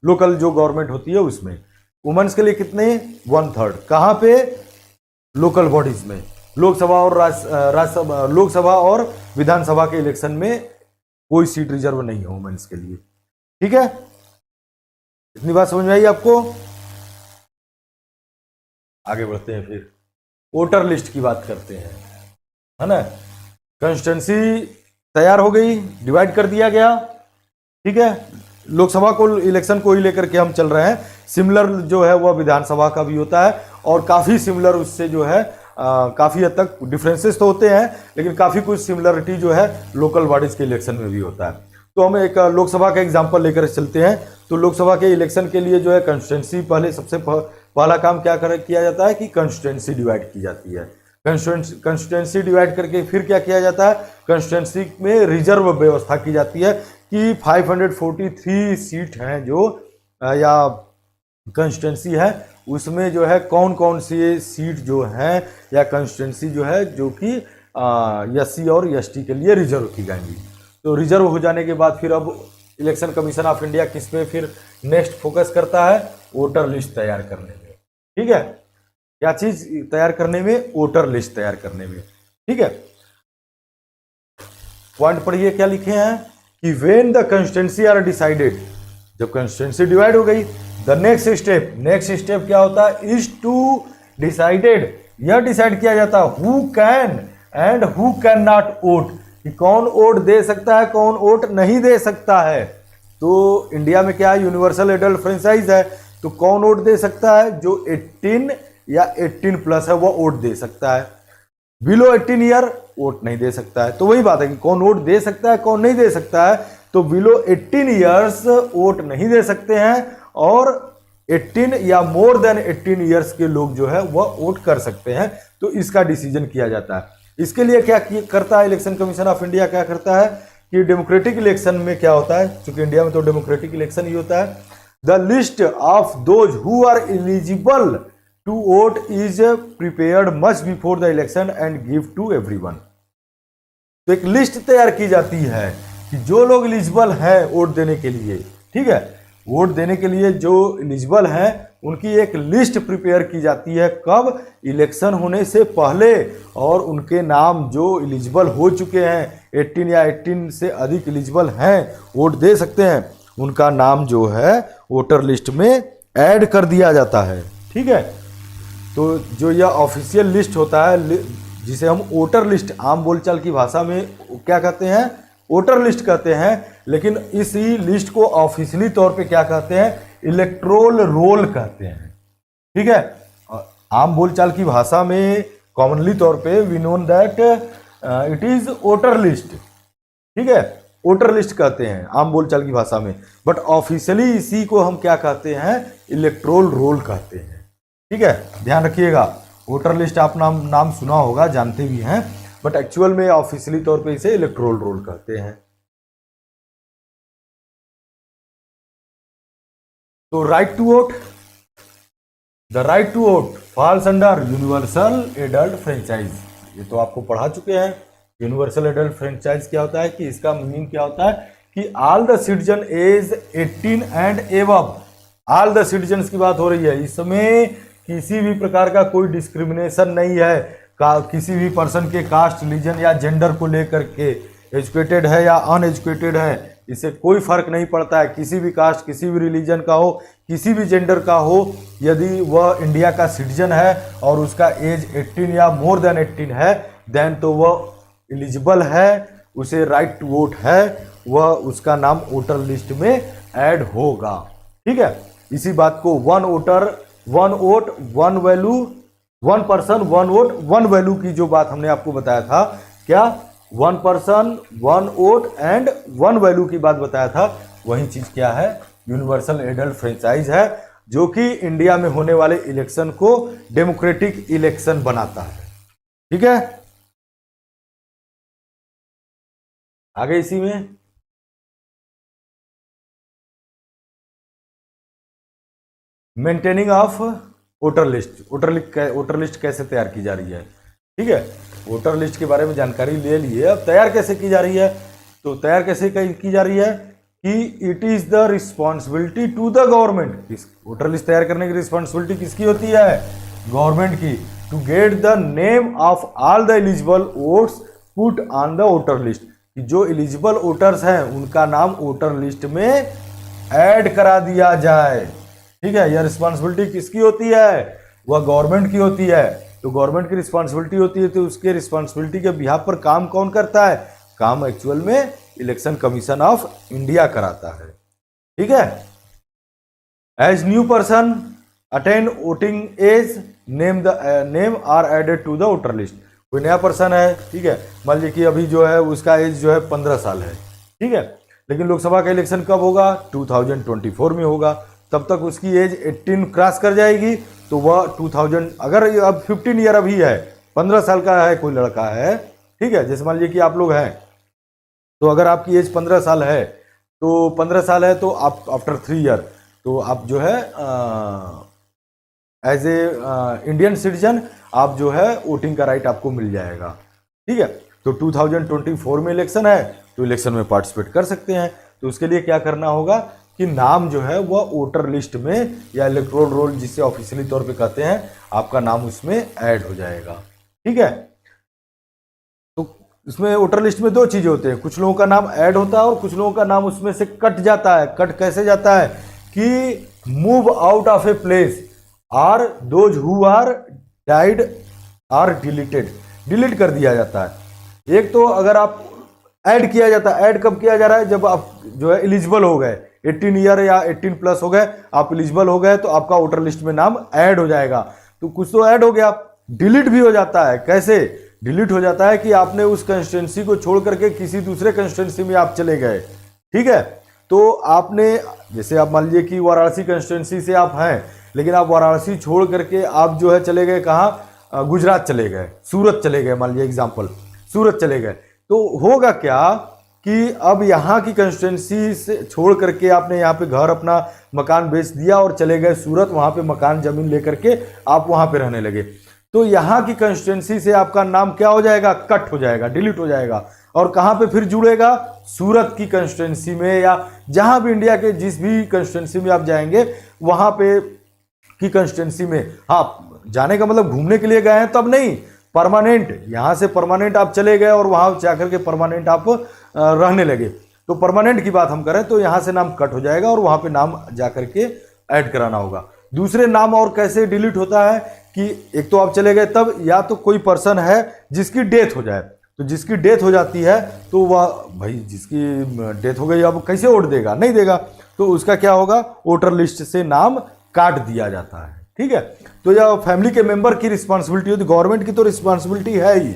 लोकल जो गवर्नमेंट होती है उसमें वुमेन्स के लिए कितने? 1/3। कहाँ पे? लोकल बॉडीज में। लोकसभा और राज्यसभा, लोकसभा और विधानसभा के इलेक्शन में कोई सीट रिजर्व नहीं है वुमेन्स के लिए, ठीक है। इतनी बात समझ में आई आपको? आगे बढ़ते हैं, फिर वोटर लिस्ट की बात करते हैं, है ना। कॉन्स्टिट्यूंसी तैयार हो गई, डिवाइड कर दिया गया, ठीक है। लोकसभा को इलेक्शन को ही लेकर के हम चल रहे हैं। सिमिलर जो है वह विधानसभा का भी होता है और काफ़ी सिमिलर उससे जो है काफ़ी हद तक डिफरेंसेस तो होते हैं, लेकिन काफ़ी कुछ सिमिलरिटी जो है लोकल बॉडीज़ के इलेक्शन में भी होता है। तो हम एक लोकसभा का एग्जांपल लेकर चलते हैं। तो लोकसभा के इलेक्शन के लिए जो है कंस्टिट्यूंसी, पहले सबसे पहला काम क्या किया जाता है कि कंस्टिट्यूंसी डिवाइड की जाती है। कंस्टिट्यूंसी डिवाइड करके फिर क्या किया जाता है? कंस्टिट्यूंसी में रिजर्व व्यवस्था की जाती है कि 543 सीट हैं जो या कंस्टिट्यूंसी है, उसमें जो है कौन कौन सी सीट जो हैं या कंस्टिट्यूंसी जो है जो कि SC और ST के लिए रिजर्व की जाएंगी। तो रिजर्व हो जाने के बाद फिर अब इलेक्शन कमीशन ऑफ इंडिया किस पे फिर नेक्स्ट फोकस करता है? वोटर लिस्ट तैयार करने में, ठीक है। क्या चीज तैयार करने में? वोटर लिस्ट तैयार करने में, ठीक है। पॉइंट पढ़िए क्या लिखे हैं। कि when the constituency are decided, जब कंस्टिट्यूंसी डिवाइड हो गई, द नेक्स्ट स्टेप क्या होता है, इज टू डिसाइडेड, यह डिसाइड किया जाता है who can and who can not vote, कि कौन वोट दे सकता है कौन वोट नहीं दे सकता है। तो इंडिया में क्या है, यूनिवर्सल एडल्ट फ्रेंचाइज है, तो कौन वोट दे सकता है, जो 18 या 18 प्लस है वो वोट दे सकता है, बिलो 18 ईयर वोट नहीं दे सकता है। तो वही बात है कि कौन वोट दे सकता है कौन नहीं दे सकता है। तो बिलो 18 ईयर्स वोट नहीं दे सकते हैं, और 18 या मोर देन 18 ईयर्स के लोग जो है वह वोट कर सकते हैं। तो इसका डिसीजन किया जाता है। इसके लिए क्या करता है इलेक्शन कमीशन ऑफ इंडिया, क्या करता है कि डेमोक्रेटिक इलेक्शन में क्या होता है, क्योंकि इंडिया में तो डेमोक्रेटिक इलेक्शन ही होता है, the list of those who are eligible to vote is prepared much before the election and give to everyone. तो एक लिस्ट तैयार की जाती है कि जो लोग एलिजिबल हैं वोट देने के लिए, ठीक है, वोट देने के लिए जो एलिजिबल हैं उनकी एक लिस्ट प्रिपेयर की जाती है, कब, इलेक्शन होने से पहले, और उनके नाम जो एलिजिबल हो चुके हैं 18 या 18 से अधिक एलिजिबल हैं वोट दे सकते हैं, उनका नाम जो है वोटर लिस्ट में ऐड कर दिया जाता है। ठीक है, तो जो यह ऑफिशियल लिस्ट होता है जिसे हम वोटर लिस्ट आम बोलचाल की भाषा में क्या कहते हैं, वोटर लिस्ट कहते हैं, लेकिन इसी लिस्ट को ऑफिशियली तौर पे क्या कहते हैं, इलेक्टोरल रोल कहते हैं। ठीक है, आम बोलचाल की भाषा में कॉमनली तौर पे we known that it is voter list. ठीक है, वोटर लिस्ट कहते हैं आम बोलचाल की भाषा में, बट ऑफिशियली इसी को हम क्या कहते हैं, इलेक्टोरल रोल कहते हैं। ठीक है, ध्यान रखिएगा, वोटर लिस्ट आप नाम सुना होगा, जानते भी हैं, बट एक्चुअल में ऑफिशियली तौर पे इसे इलेक्टोरल रोल कहते हैं। तो right to vote, the right to vote falls under universal adult franchise. ये तो आपको पढ़ा चुके हैं। यूनिवर्सल एडल्ट फ्रेंचाइज क्या होता है, कि इसका मीनिंग क्या होता है कि all the citizen age 18 and above, all the citizens की बात हो रही है, इसमें किसी भी प्रकार का कोई डिस्क्रिमिनेशन नहीं है, किसी भी पर्सन के कास्ट, रिलीजन या जेंडर को लेकर के, एजुकेटेड है या अनएजुकेटेड है, इससे कोई फर्क नहीं पड़ता है, किसी भी कास्ट, किसी भी रिलीजन का हो, किसी भी जेंडर का हो, यदि वह इंडिया का सिटीजन है और उसका एज 18 या मोर देन 18 है, देन तो वह एलिजिबल है, उसे राइट टू वोट है, वह उसका नाम वोटर लिस्ट में ऐड होगा। ठीक है, इसी बात को one voter one vote one value, one person one vote one value की जो बात हमने आपको बताया था, क्या, one person one vote and one value की बात बताया था, वही चीज क्या है, यूनिवर्सल एडल्ट फ्रेंचाइज है, जो कि इंडिया में होने वाले इलेक्शन को डेमोक्रेटिक इलेक्शन बनाता है। ठीक है, आगे इसी में maintaining of voter list, voter list कैसे तैयार की जा रही है। ठीक है, वोटर लिस्ट के बारे में जानकारी ले लिए, अब तैयार कैसे की जा रही है, तो तैयार कैसे की जा रही है कि it is the responsibility to the government, voter list तैयार करने की रिस्पॉन्सिबिलिटी किसकी होती है, गवर्नमेंट की, to get the name of all the eligible votes put on the voter list, कि जो एलिजिबल वोटर्स हैं उनका नाम वोटर लिस्ट में ऐड करा दिया जाए। ठीक है, यह रिस्पॉन्सिबिलिटी किसकी होती है, वह गवर्नमेंट की होती है। तो गवर्नमेंट की रिस्पॉन्सिबिलिटी होती है, तो उसके रिस्पॉन्सिबिलिटी के बिहाफ पर काम कौन करता है, काम एक्चुअल में इलेक्शन कमीशन ऑफ इंडिया कराता है। ठीक है, as new person attain voting age name are added to the voter list, कोई नया पर्सन है, ठीक है, मान लीजिए कि अभी जो है उसका एज जो है 15 साल है, ठीक है, लेकिन लोकसभा का इलेक्शन कब होगा, 2024 में होगा, तब तक उसकी एज 18 क्रॉस कर जाएगी, तो वह 2000, अगर अब 15 ईयर अभी है, 15 साल का है कोई लड़का है, ठीक है, जैसे मान लीजिए कि आप लोग हैं, तो अगर आपकी एज 15 साल है, तो 15 साल है तो आप आफ्टर 3 ईयर तो आप जो है एज ए इंडियन सिटीजन आप जो है वोटिंग का राइट आपको मिल जाएगा। ठीक है, तो 2024 में इलेक्शन है, तो इलेक्शन में पार्टिसिपेट कर सकते हैं। तो उसके लिए क्या करना होगा कि नाम जो है वह वोटर लिस्ट में या इलेक्टोरल रोल जिसे ऑफिशियली तौर पे कहते हैं, आपका नाम उसमें ऐड हो जाएगा। ठीक है, तो उसमें वोटर लिस्ट में दो चीज़ें होते हैं, कुछ लोगों का नाम ऐड होता है और कुछ लोगों का नाम उसमें से कट जाता है। कट कैसे जाता है कि move out of a place, or those who are died or deleted, delete कर दिया जाता है। एक तो अगर आप ऐड किया जाता है, ऐड कब किया जा रहा है, जब आप जो है एलिजिबल हो गए, 18 ईयर या 18 प्लस हो गए, आप एलिजिबल हो गए, तो आपका वोटर लिस्ट में नाम ऐड हो जाएगा। तो कुछ तो ऐड हो गया, डिलीट भी हो जाता है। कैसे डिलीट हो जाता है कि आपने उस कंस्टिट्यूंसी को छोड़ करके किसी दूसरे कंस्टिट्यूंसी में आप चले गए, ठीक है। तो आपने, जैसे आप मान लीजिए कि वाराणसी कंस्टिट्यूंसी से आप हैं, लेकिन आप वाराणसी छोड़ करके आप जो है चले गए कहाँ, गुजरात चले गए, सूरत चले गए, मान लीजिए एग्जाम्पल, सूरत चले गए। तो होगा क्या कि अब यहाँ की कंस्टिट्यूंसी से छोड़ करके आपने यहाँ पे घर अपना मकान बेच दिया और चले गए सूरत, वहाँ पे मकान जमीन लेकर के आप वहाँ पे रहने लगे। तो यहाँ की कंस्टिट्यूंसी से आपका नाम क्या हो जाएगा, कट हो जाएगा, डिलीट हो जाएगा। और कहाँ पे फिर जुड़ेगा, सूरत की कंस्टिट्यूंसी में, या जहाँ भी इंडिया के जिस भी कंस्टिट्यूंसी में आप जाएंगे वहाँ पे की कंस्टिट्यूंसी में। हाँ, जाने का मतलब घूमने के लिए गए हैं तब नहीं, परमानेंट, यहाँ से परमानेंट आप चले गए और वहाँ जाकर के परमानेंट आप रहने लगे। तो परमानेंट की बात हम करें तो यहाँ से नाम कट हो जाएगा और वहाँ पे नाम जाकर के ऐड कराना होगा। दूसरे नाम और कैसे डिलीट होता है कि एक तो आप चले गए तब, या तो कोई पर्सन है जिसकी डेथ हो जाए, तो जिसकी डेथ हो जाती है तो वह भाई जिसकी डेथ हो गई अब कैसे वोट देगा, नहीं देगा, तो उसका क्या होगा, वोटर लिस्ट से नाम काट दिया जाता है, ठीक है। तो यह फैमिली के मेंबर की रिस्पॉन्सिबिलिटी होती है। गवर्नमेंट की तो रिस्पॉन्सिबिलिटी है ही,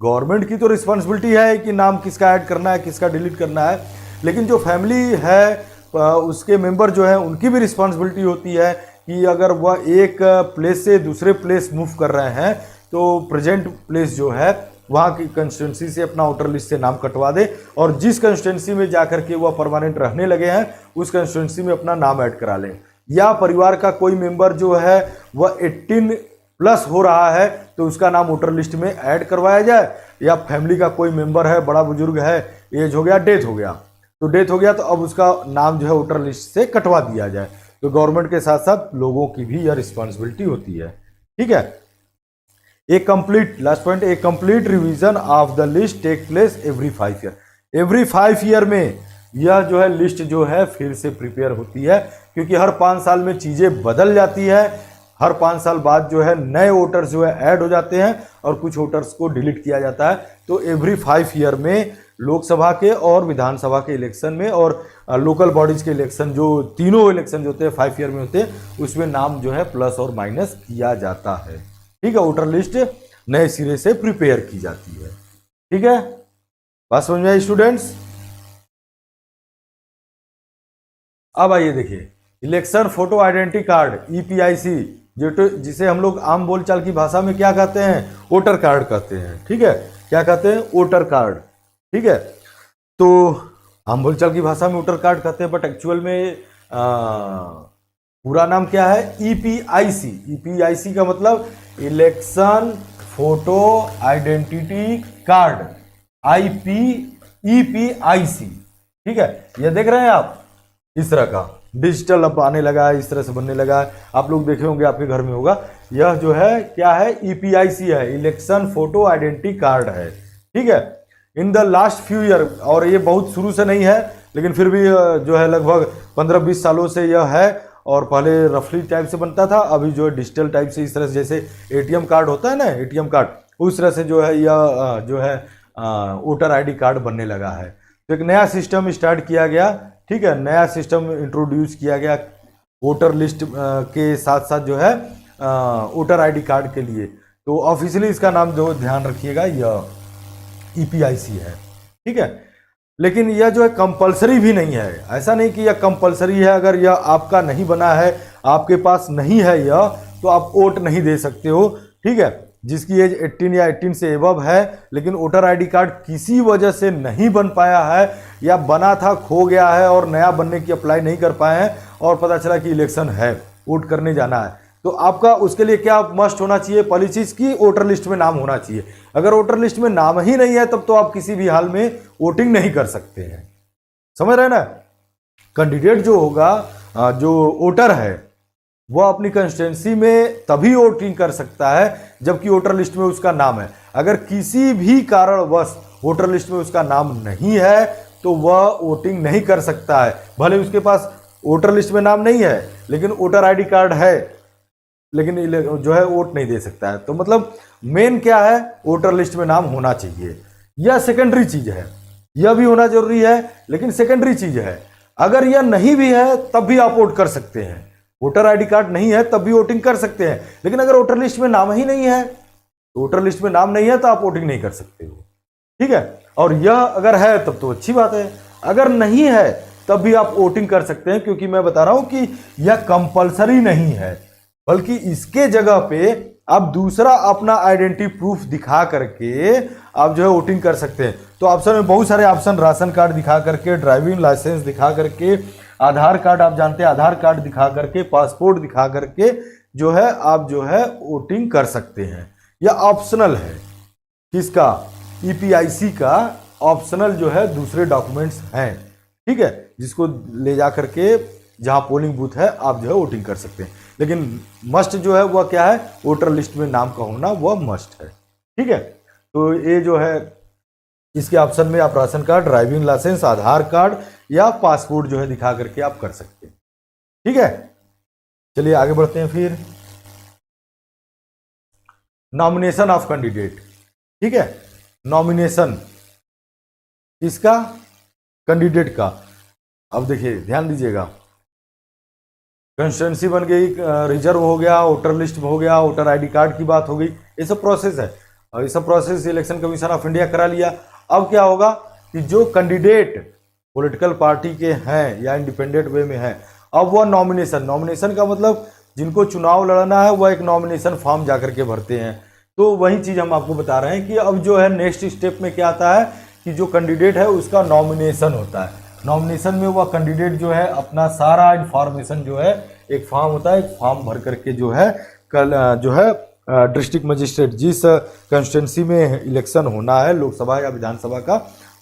गवर्नमेंट की तो रिस्पॉन्सिबिलिटी है कि नाम किसका ऐड करना है, किसका डिलीट करना है, लेकिन जो फैमिली है उसके मेंबर जो है उनकी भी रिस्पॉन्सिबिलिटी होती है कि अगर वह एक प्लेस से दूसरे प्लेस मूव कर रहे हैं तो प्रेजेंट प्लेस जो है वहाँ की कंस्टिट्यूंसी से अपना वोटर लिस्ट से नाम कटवा दे, और जिस कंस्टिट्यूंसी में जाकर के वह परमानेंट रहने लगे हैं उस कंस्टिट्यूंसी में अपना नाम ऐड करा लें। या परिवार का कोई मेंबर जो है वह 18 प्लस हो रहा है तो उसका नाम वोटर लिस्ट में ऐड करवाया जाए, या फैमिली का कोई मेंबर है, बड़ा बुजुर्ग है, एज हो गया, डेथ हो गया, तो डेथ हो गया तो अब उसका नाम जो है वोटर लिस्ट से कटवा दिया जाए। तो गवर्नमेंट के साथ साथ लोगों की भी यह रिस्पॉन्सिबिलिटी होती है, ठीक है। A complete, last point, a complete revision of the list take place every 5 year. Every 5 year में यह जो है लिस्ट जो है फिर से प्रिपेयर होती है, क्योंकि हर 5 साल में चीज़ें बदल जाती है। हर 5 साल बाद जो है नए वोटर्स जो है ऐड हो जाते हैं और कुछ वोटर्स को डिलीट किया जाता है। तो एवरी 5 ईयर में लोकसभा के और विधानसभा के इलेक्शन में और लोकल बॉडीज के इलेक्शन, जो तीनों इलेक्शन जो होते हैं 5 ईयर में होते हैं, उसमें नाम जो है प्लस और माइनस किया जाता है, ठीक है। वोटर लिस्ट नए सिरे से प्रिपेयर की जाती है, ठीक है। बात समझ में आई स्टूडेंट्स? अब आइए देखिए, election photo identity card EPIC, जिसे हम लोग आम बोलचाल की भाषा में क्या कहते हैं, वोटर कार्ड कहते हैं, ठीक है। क्या कहते हैं, वोटर कार्ड, ठीक है। तो आम बोलचाल की भाषा में वोटर कार्ड कहते हैं, बट एक्चुअल में पूरा नाम क्या है, EPIC। EPIC का मतलब election photo identity card, EPIC, ठीक है। ये देख रहे हैं आप, इस तरह का डिजिटल अब आने लगा है, इस तरह से बनने लगा है, आप लोग देखे होंगे, आपके घर में होगा। यह जो है क्या है, EPIC है, इलेक्शन फोटो आइडेंटिटी कार्ड है, ठीक है। In the last few year, और ये बहुत शुरू से नहीं है, लेकिन फिर भी जो है लगभग 15-20 सालों से यह है, और पहले रफली टाइप से बनता था, अभी जो है डिजिटल टाइप से, इस तरह से जैसे ATM कार्ड होता है ना, ATM कार्ड, उस तरह से जो है यह जो है वोटर ID कार्ड बनने लगा है। तो एक नया सिस्टम स्टार्ट किया गया, ठीक है, नया सिस्टम इंट्रोड्यूस किया गया वोटर लिस्ट के साथ साथ जो है वोटर ID कार्ड के लिए। तो ऑफिशियली इसका नाम जो ध्यान रखिएगा यह EPIC है, ठीक है। लेकिन यह जो है कंपलसरी भी नहीं है, ऐसा नहीं कि यह कंपलसरी है, अगर यह आपका नहीं बना है, आपके पास नहीं है यह, तो आप वोट नहीं दे सकते हो, ठीक है। जिसकी एज 18 या 18 से एबव है, लेकिन वोटर ID कार्ड किसी वजह से नहीं बन पाया है, या बना था खो गया है और नया बनने की अप्लाई नहीं कर पाए हैं, और पता चला कि इलेक्शन है, वोट करने जाना है, तो आपका उसके लिए क्या मस्ट होना चाहिए, पहली चीज़ की वोटर लिस्ट में नाम होना चाहिए। अगर वोटर लिस्ट में नाम ही नहीं है तब तो आप किसी भी हाल में वोटिंग नहीं कर सकते हैं, समझ रहे हैं ना। कैंडिडेट जो होगा, जो वोटर है, वह अपनी कंस्टिट्यूंसी में तभी वोटिंग कर सकता है जबकि वोटर लिस्ट में उसका नाम है। अगर किसी भी कारणवश वोटर लिस्ट में उसका नाम नहीं है तो वह वोटिंग नहीं कर सकता है। भले उसके पास वोटर लिस्ट में नाम नहीं है लेकिन वोटर आईडी कार्ड है, लेकिन जो है वोट नहीं दे सकता है। तो मतलब मेन क्या है, वोटर लिस्ट में नाम होना चाहिए। यह सेकेंडरी चीज है, यह भी होना जरूरी है लेकिन सेकेंडरी चीज है। अगर यह नहीं भी है तब भी आप वोट कर सकते हैं। वोटर आईडी कार्ड नहीं है तब भी वोटिंग कर सकते हैं, लेकिन अगर वोटर लिस्ट में नाम ही नहीं है, तो वोटर लिस्ट में नाम नहीं है तो आप वोटिंग नहीं कर सकते हो, ठीक है। और यह अगर है तब तो अच्छी बात है, अगर नहीं है तब भी आप वोटिंग कर सकते हैं, क्योंकि मैं बता रहा हूं कि यह कंपलसरी नहीं है, बल्कि इसके जगह पे आप दूसरा अपना आइडेंटिटी प्रूफ दिखा करके आप जो है वोटिंग कर सकते हैं। तो ऑप्शन में बहुत सारे ऑप्शन, राशन कार्ड दिखा करके, ड्राइविंग लाइसेंस दिखा करके, आधार कार्ड आप जानते हैं, आधार कार्ड दिखा करके, पासपोर्ट दिखा करके जो है आप जो है वोटिंग कर सकते हैं। यह ऑप्शनल है, किसका, ईपीआईसी का ऑप्शनल जो है दूसरे डॉक्यूमेंट्स हैं, ठीक है, जिसको ले जा करके जहां पोलिंग बूथ है आप जो है वोटिंग कर सकते हैं। लेकिन मस्ट जो है वह क्या है, वोटर लिस्ट में नाम का होना वह मस्ट है, ठीक है। तो ये जो है इसके ऑप्शन में आप राशन कार्ड, ड्राइविंग लाइसेंस, आधार कार्ड या पासपोर्ट जो है दिखा करके आप कर सकते हैं, ठीक है। चलिए आगे बढ़ते हैं। फिर नॉमिनेशन ऑफ कैंडिडेट, ठीक है, नॉमिनेशन किसका, कैंडिडेट का। अब देखिए ध्यान दीजिएगा, कंस्टिट्यूंसी बन गई, रिजर्व हो गया, वोटर लिस्ट हो गया, वोटर आईडी कार्ड की बात हो गई, ये सब प्रोसेस है और ये सब process election commission of India करा लिया। अब क्या होगा कि जो कैंडिडेट पॉलिटिकल पार्टी के हैं या इंडिपेंडेंट वे में है, अब वह नॉमिनेशन का मतलब जिनको चुनाव लड़ना है वह एक नॉमिनेशन फॉर्म जाकर के भरते हैं। तो वही चीज़ हम आपको बता रहे हैं कि अब जो है नेक्स्ट स्टेप में क्या आता है कि जो कैंडिडेट है उसका नॉमिनेशन होता है। नॉमिनेशन में वह कैंडिडेट जो है अपना सारा इंफॉर्मेशन जो है, एक फॉर्म होता है, एक फॉर्म भर करके जो है कल जो है डिस्ट्रिक्ट मजिस्ट्रेट, जिस कंस्टिट्यूंसी में इलेक्शन होना है लोकसभा या विधानसभा का,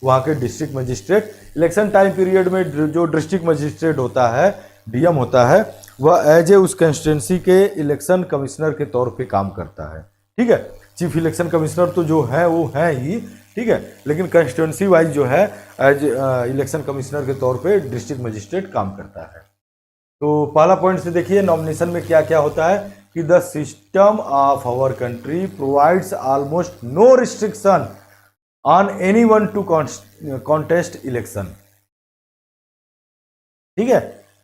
वहाँ के district magistrate election time period में जो डिस्ट्रिक्ट मजिस्ट्रेट होता है, डीएम होता है, वह एज ए उस कंस्टिट्यूंसी के इलेक्शन कमिश्नर के तौर पे काम करता है, ठीक है। चीफ इलेक्शन कमिश्नर तो जो है वो है ही, ठीक है, लेकिन कंस्टिट्यूंसी वाइज जो है एज इलेक्शन कमिश्नर के तौर पे डिस्ट्रिक्ट मजिस्ट्रेट काम करता है। तो पहला पॉइंट से देखिए नॉमिनेशन में क्या क्या होता है कि the system of our country provides almost no restriction on anyone to contest election, ठीक है,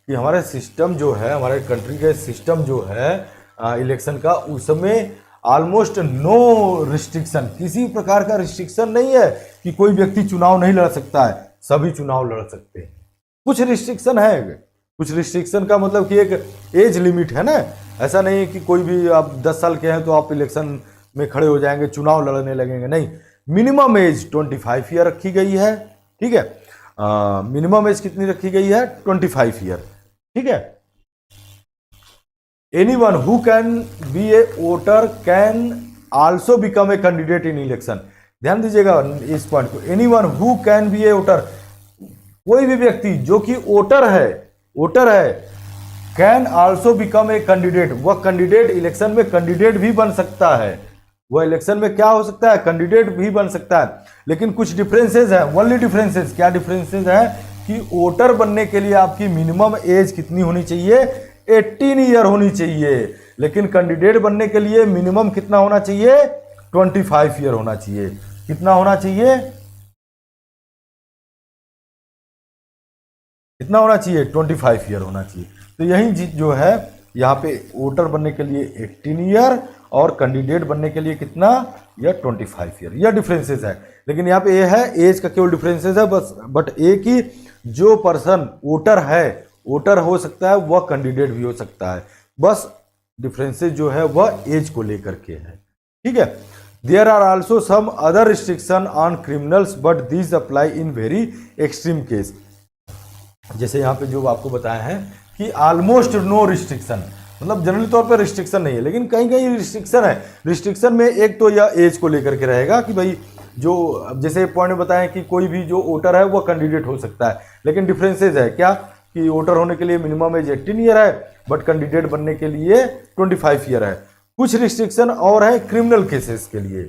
कि हमारा सिस्टम जो है, हमारे कंट्री का सिस्टम जो है इलेक्शन का, उसमें ऑलमोस्ट नो रिस्ट्रिक्शन, किसी प्रकार का रिस्ट्रिक्शन नहीं है कि कोई व्यक्ति चुनाव नहीं लड़ सकता है, सभी चुनाव लड़ सकते हैं। कुछ रिस्ट्रिक्शन है, कुछ रिस्ट्रिक्शन का मतलब कि एक एज लिमिट है ना, ऐसा नहीं है कि कोई भी आप 10 साल के हैं तो आप इलेक्शन में खड़े हो जाएंगे, चुनाव लड़ने लगेंगे, नहीं। मिनिमम एज 25 ईयर रखी गई है, ठीक है, मिनिमम एज कितनी रखी गई है, 25 ईयर, ठीक है। Anyone who can be A voter can also become a candidate in election. ध्यान दीजिएगा इस पॉइंट को, anyone who can be A voter, कोई भी व्यक्ति जो कि वोटर है, can also become a candidate, वह कैंडिडेट इलेक्शन में कैंडिडेट भी बन सकता है, वह इलेक्शन में क्या हो सकता है, कैंडिडेट भी बन सकता है। लेकिन कुछ डिफरेंसेस है, ओनली डिफरेंसेस, क्या डिफरेंसेस है कि वोटर बनने के लिए आपकी मिनिमम एज कितनी होनी चाहिए, 18 ईयर होनी चाहिए, लेकिन कैंडिडेट बनने के लिए मिनिमम कितना होना चाहिए, 25 ईयर होना चाहिए। कितना होना चाहिए, कितना होना चाहिए, 25 ईयर होना चाहिए। तो यही जो है यहाँ पे वोटर बनने के लिए 18 ईयर और कैंडिडेट बनने के लिए कितना, यह 25 ईयर, यह डिफरेंसेस है। लेकिन यहाँ पे ये है एज का केवल डिफरेंसेस है बस, बट एक ही जो पर्सन वोटर है, वोटर हो सकता है, वह कैंडिडेट भी हो सकता है, बस डिफरेंसेस जो है वह एज को लेकर के है, ठीक है। There are also some other restriction on criminals but these apply in very extreme case. जैसे यहाँ पे जो आपको बताया है कि ऑलमोस्ट नो रिस्ट्रिक्शन, मतलब जनरली तौर पर रिस्ट्रिक्शन नहीं है, लेकिन कहीं कहीं रिस्ट्रिक्शन है। रिस्ट्रिक्शन में एक तो यह एज को लेकर के रहेगा कि भाई जो जैसे पॉइंट में बताएं कि कोई भी जो वोटर है वह कैंडिडेट हो सकता है, लेकिन डिफरेंसेज है क्या कि वोटर होने के लिए मिनिमम एज 18 ईयर है, बट कैंडिडेट बनने के लिए 25 ईयर है। कुछ रिस्ट्रिक्शन और है क्रिमिनल केसेस के लिए,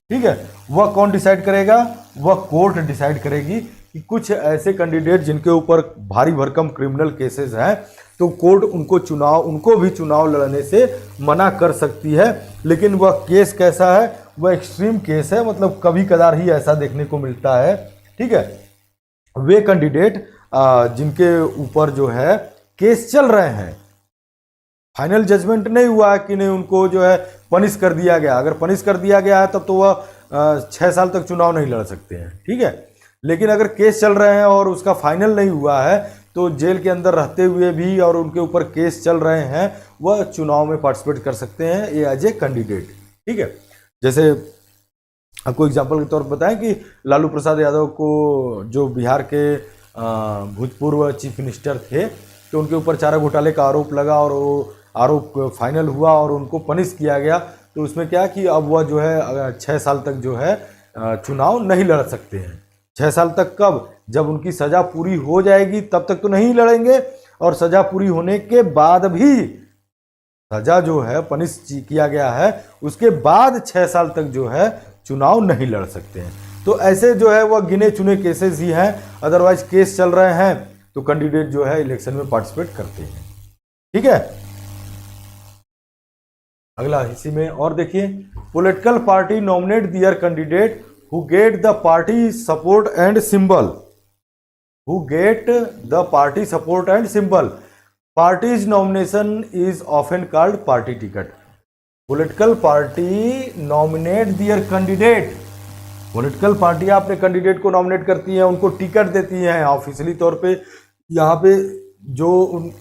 ठीक है, वह कौन डिसाइड करेगा? वह कोर्ट डिसाइड करेगी कि कुछ ऐसे कैंडिडेट जिनके ऊपर भारी भरकम क्रिमिनल केसेस हैं, तो कोर्ट उनको भी चुनाव लड़ने से मना कर सकती है। लेकिन वह केस कैसा है? वह एक्सट्रीम केस है, मतलब कभी कदार ही ऐसा देखने को मिलता है। ठीक है, वे कैंडिडेट जिनके ऊपर जो है केस चल रहे हैं, फाइनल जजमेंट नहीं हुआ है कि नहीं, उनको जो है पनिश कर दिया गया। अगर पनिश कर दिया गया है तब तो वह 6 साल तक चुनाव नहीं लड़ सकते हैं। ठीक है, लेकिन अगर केस चल रहे हैं और उसका फाइनल नहीं हुआ है, तो जेल के अंदर रहते हुए भी और उनके ऊपर केस चल रहे हैं, वह चुनाव में पार्टिसिपेट कर सकते हैं ये एज ए कैंडिडेट। ठीक है, जैसे आपको एग्जाम्पल के तौर पर बताएं कि लालू प्रसाद यादव को, जो बिहार के भूतपूर्व चीफ मिनिस्टर थे, तो उनके ऊपर चारा घोटाले का आरोप लगा और वो आरोप फाइनल हुआ और उनको पनिश किया गया। तो उसमें क्या कि अब वह जो है 6 साल तक जो है चुनाव नहीं लड़ सकते हैं। 6 साल तक कब? जब उनकी सज़ा पूरी हो जाएगी तब तक तो नहीं लड़ेंगे, और सज़ा पूरी होने के बाद भी, सज़ा जो है पनिश किया गया है उसके बाद 6 साल तक जो है चुनाव नहीं लड़ सकते हैं। तो ऐसे जो है वह गिने चुने केसेस ही हैं, अदरवाइज केस चल रहे हैं तो कैंडिडेट जो है इलेक्शन में पार्टिसिपेट करते हैं। ठीक है, अगला हिस्से में और देखिए, political party nominate their candidate who get the party support and symbol, who get the party support and symbol. Parties nomination is often called party ticket. Political party nominate their candidate, political पार्टियां अपने candidate को nominate करती हैं, उनको ticket देती हैं officially तौर पे। यहाँ पे जो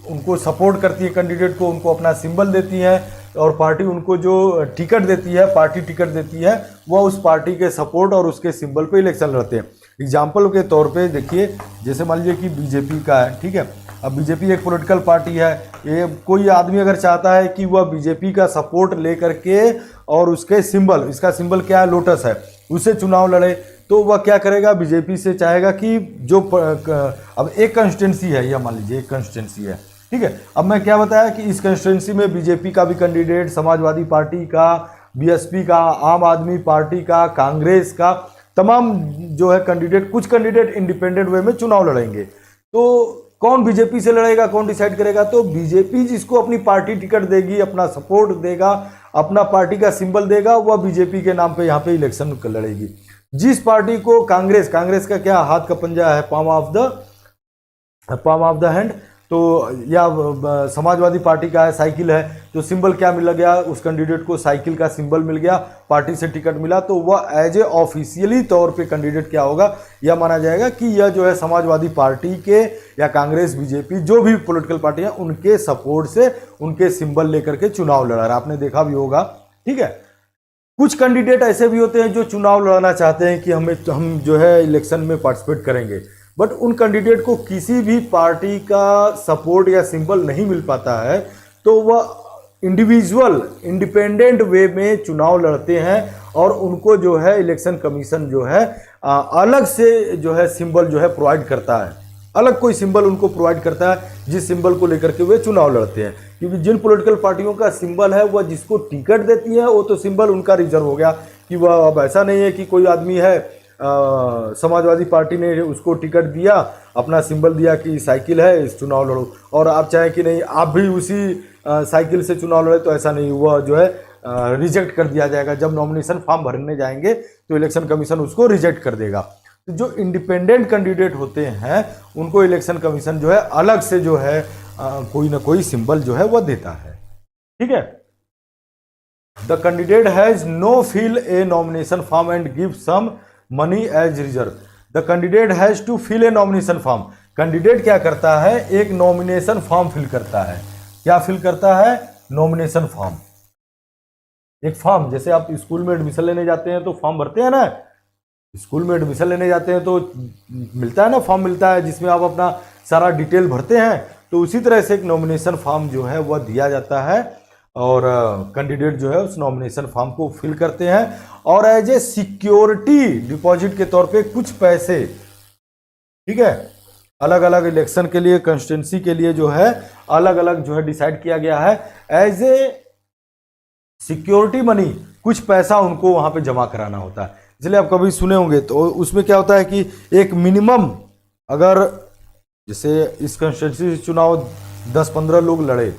उनको सपोर्ट करती है कैंडिडेट को, उनको अपना सिंबल देती है, और पार्टी उनको जो टिकट देती है, पार्टी टिकट देती है, वह उस पार्टी के सपोर्ट और उसके सिंबल पे इलेक्शन लड़ते हैं। एग्जाम्पल के तौर पे देखिए, जैसे मान लीजिए कि बीजेपी का है। ठीक है, अब बीजेपी एक पॉलिटिकल पार्टी है। ये कोई आदमी अगर चाहता है कि वह बीजेपी का सपोर्ट ले करके और उसके सिंबल, इसका सिंबल क्या है? लोटस है, उससे चुनाव लड़े, तो वह क्या करेगा? बीजेपी से चाहेगा कि जो अब एक कंस्टिट्यूंसी है, या मान लीजिए एक कंस्टिट्यूंसी है। ठीक है, अब मैं क्या बताया कि इस कंस्टिट्यूंसी में बीजेपी का भी कैंडिडेट, समाजवादी पार्टी का, बीएसपी का, आम आदमी पार्टी का, कांग्रेस का, तमाम जो है कैंडिडेट, कुछ कैंडिडेट इंडिपेंडेंट वे में चुनाव लड़ेंगे। तो कौन बीजेपी से लड़ेगा, कौन डिसाइड करेगा? तो बीजेपी जिसको अपनी पार्टी टिकट देगी, अपना सपोर्ट देगा, अपना पार्टी का सिंबल देगा, वह बीजेपी के नाम पे यहाँ पे इलेक्शन लड़ेगी। जिस पार्टी को कांग्रेस का क्या हाथ का पंजा है, पाम ऑफ द हैंड, तो या समाजवादी पार्टी का है साइकिल है, तो सिंबल क्या मिल गया? उस कैंडिडेट को साइकिल का सिंबल मिल गया, पार्टी से टिकट मिला, तो वह एज ए ऑफिशियली तौर पे कैंडिडेट क्या होगा? यह माना जाएगा कि यह जो है समाजवादी पार्टी के या कांग्रेस, बीजेपी, जो भी पॉलिटिकल पार्टी हैं, उनके सपोर्ट से, उनके सिंबल लेकर के चुनाव लड़ा रहा। आपने देखा भी होगा। ठीक है, कुछ कैंडिडेट ऐसे भी होते हैं जो चुनाव लड़ना चाहते हैं कि हम जो है इलेक्शन में पार्टिसिपेट करेंगे, बट उन कैंडिडेट को किसी भी पार्टी का सपोर्ट या सिंबल नहीं मिल पाता है, तो वह इंडिविजुअल, इंडिपेंडेंट वे में चुनाव लड़ते हैं, और उनको जो है इलेक्शन कमीशन जो है अलग से जो है सिंबल जो है प्रोवाइड करता है, अलग कोई सिंबल उनको प्रोवाइड करता है, जिस सिंबल को लेकर के वे चुनाव लड़ते हैं। क्योंकि जिन पॉलिटिकल पार्टियों का सिंबल है, वह जिसको टिकट देती है, वो तो सिंबल उनका रिजर्व हो गया कि वह, अब ऐसा नहीं है कि कोई आदमी है, समाजवादी पार्टी ने उसको टिकट दिया, अपना सिंबल दिया कि साइकिल है, इस चुनाव लड़ो, और आप चाहें कि नहीं आप भी उसी साइकिल से चुनाव लड़े, तो ऐसा नहीं हुआ, जो है रिजेक्ट कर दिया जाएगा। जब नॉमिनेशन फॉर्म भरने जाएंगे तो इलेक्शन कमीशन उसको रिजेक्ट कर देगा। तो जो इंडिपेंडेंट कैंडिडेट होते हैं, उनको इलेक्शन कमीशन जो है अलग से जो है कोई ना कोई सिंबल जो है वह देता है। ठीक है, the candidate has no fill a nomination form and give some money as reserve. The candidate has to fill a nomination form. Candidate क्या करता है? एक नॉमिनेशन फॉर्म फिल करता है। क्या फिल करता है? Nomination form. एक फॉर्म, जैसे आप स्कूल में एडमिशन लेने जाते हैं तो फॉर्म भरते हैं ना, स्कूल में एडमिशन लेने जाते हैं तो मिलता है ना, फॉर्म मिलता है जिसमें आप अपना सारा डिटेल भरते हैं। तो उसी तरह से एक नॉमिनेशन फॉर्म जो है वह दिया जाता है, और कैंडिडेट जो है उस नॉमिनेशन फॉर्म को फिल करते हैं, और एज ए सिक्योरिटी डिपॉजिट के तौर पे कुछ पैसे, ठीक है, अलग अलग इलेक्शन के लिए, कंस्टिट्यूंसी के लिए जो है अलग अलग जो है डिसाइड किया गया है, एज ए सिक्योरिटी मनी, कुछ पैसा उनको वहां पे जमा कराना होता है। इसलिए आप कभी सुने होंगे तो उसमें क्या होता है कि एक मिनिमम, अगर जैसे इस कंस्टिट्यूंसी चुनाव 10-15 लोग लड़े,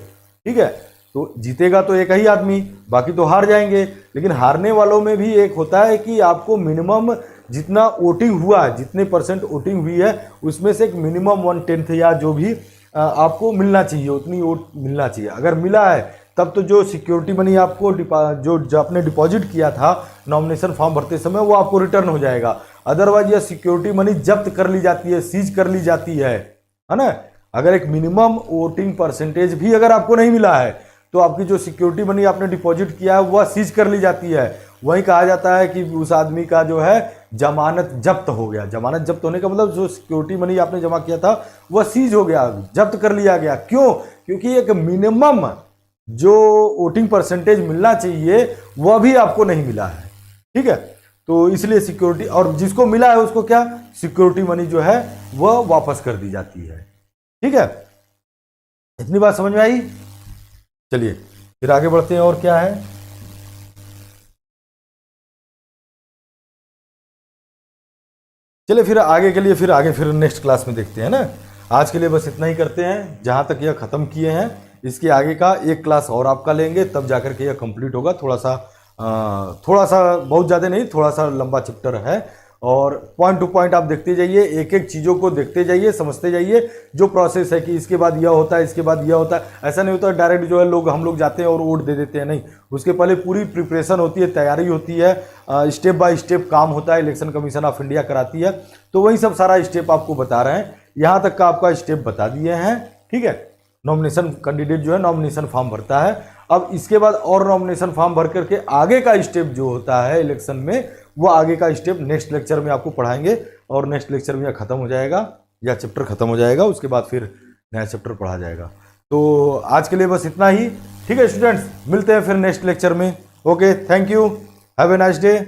ठीक है, तो जीतेगा तो एक ही आदमी, बाकी तो हार जाएंगे। लेकिन हारने वालों में भी एक होता है कि आपको मिनिमम जितना वोटिंग हुआ, जितने परसेंट वोटिंग हुई है, उसमें से एक मिनिमम 1/10 या जो भी आपको मिलना चाहिए, उतनी वोट मिलना चाहिए। अगर मिला है तब तो जो सिक्योरिटी मनी आपको जो आपने डिपॉजिट किया था नॉमिनेशन फॉर्म भरते समय, वो आपको रिटर्न हो जाएगा। अदरवाइज यह सिक्योरिटी मनी जब्त कर ली जाती है, सीज कर ली जाती है ना। अगर एक मिनिमम वोटिंग परसेंटेज भी अगर आपको नहीं मिला है तो आपकी जो सिक्योरिटी मनी आपने डिपॉजिट किया है वह सीज कर ली जाती है। वही कहा जाता है कि उस आदमी का जो है जमानत जब्त हो गया। जमानत जब्त होने का मतलब जो सिक्योरिटी मनी आपने जमा किया था वह सीज हो गया, जब्त कर लिया गया। क्यों? क्योंकि एक मिनिमम जो वोटिंग परसेंटेज मिलना चाहिए वह भी आपको नहीं मिला है, ठीक है। तो इसलिए सिक्योरिटी, और जिसको मिला है उसको क्या, सिक्योरिटी मनी जो है वह वापस कर दी जाती है, ठीक है। इतनी बात समझ में आई? चलिए फिर आगे बढ़ते हैं। और क्या है, चलिए फिर आगे के लिए फिर नेक्स्ट क्लास में देखते हैं ना। आज के लिए बस इतना ही करते हैं, जहां तक यह खत्म किए हैं इसके आगे का एक क्लास और आपका लेंगे, तब जाकर के यह कंप्लीट होगा। थोड़ा सा बहुत ज़्यादा नहीं, थोड़ा सा लंबा चैप्टर है, और पॉइंट टू पॉइंट आप देखते जाइए, एक एक चीज़ों को देखते जाइए, समझते जाइए जो प्रोसेस है कि इसके बाद यह होता है, इसके बाद यह होता है। ऐसा नहीं होता डायरेक्ट जो है हम लोग जाते हैं और वोट दे देते हैं, नहीं। उसके पहले पूरी प्रिपरेशन होती है, तैयारी होती है, स्टेप बाय स्टेप काम होता है, इलेक्शन कमीशन ऑफ इंडिया कराती है। तो वही सब सारा स्टेप आपको बता रहे हैं, यहाँ तक का आपका स्टेप बता दिए हैं, ठीक है। नॉमिनेशन कैंडिडेट जो है नॉमिनेशन फॉर्म भरता है। अब इसके बाद और नॉमिनेशन फॉर्म भर करके आगे का स्टेप जो होता है इलेक्शन में, वो आगे का स्टेप नेक्स्ट लेक्चर में आपको पढ़ाएंगे, और नेक्स्ट लेक्चर में खत्म हो जाएगा, या चैप्टर खत्म हो जाएगा, उसके बाद फिर नया चैप्टर पढ़ा जाएगा। तो आज के लिए बस इतना ही, ठीक है स्टूडेंट्स, मिलते हैं फिर नेक्स्ट लेक्चर में। Okay, thank you, have a nice day.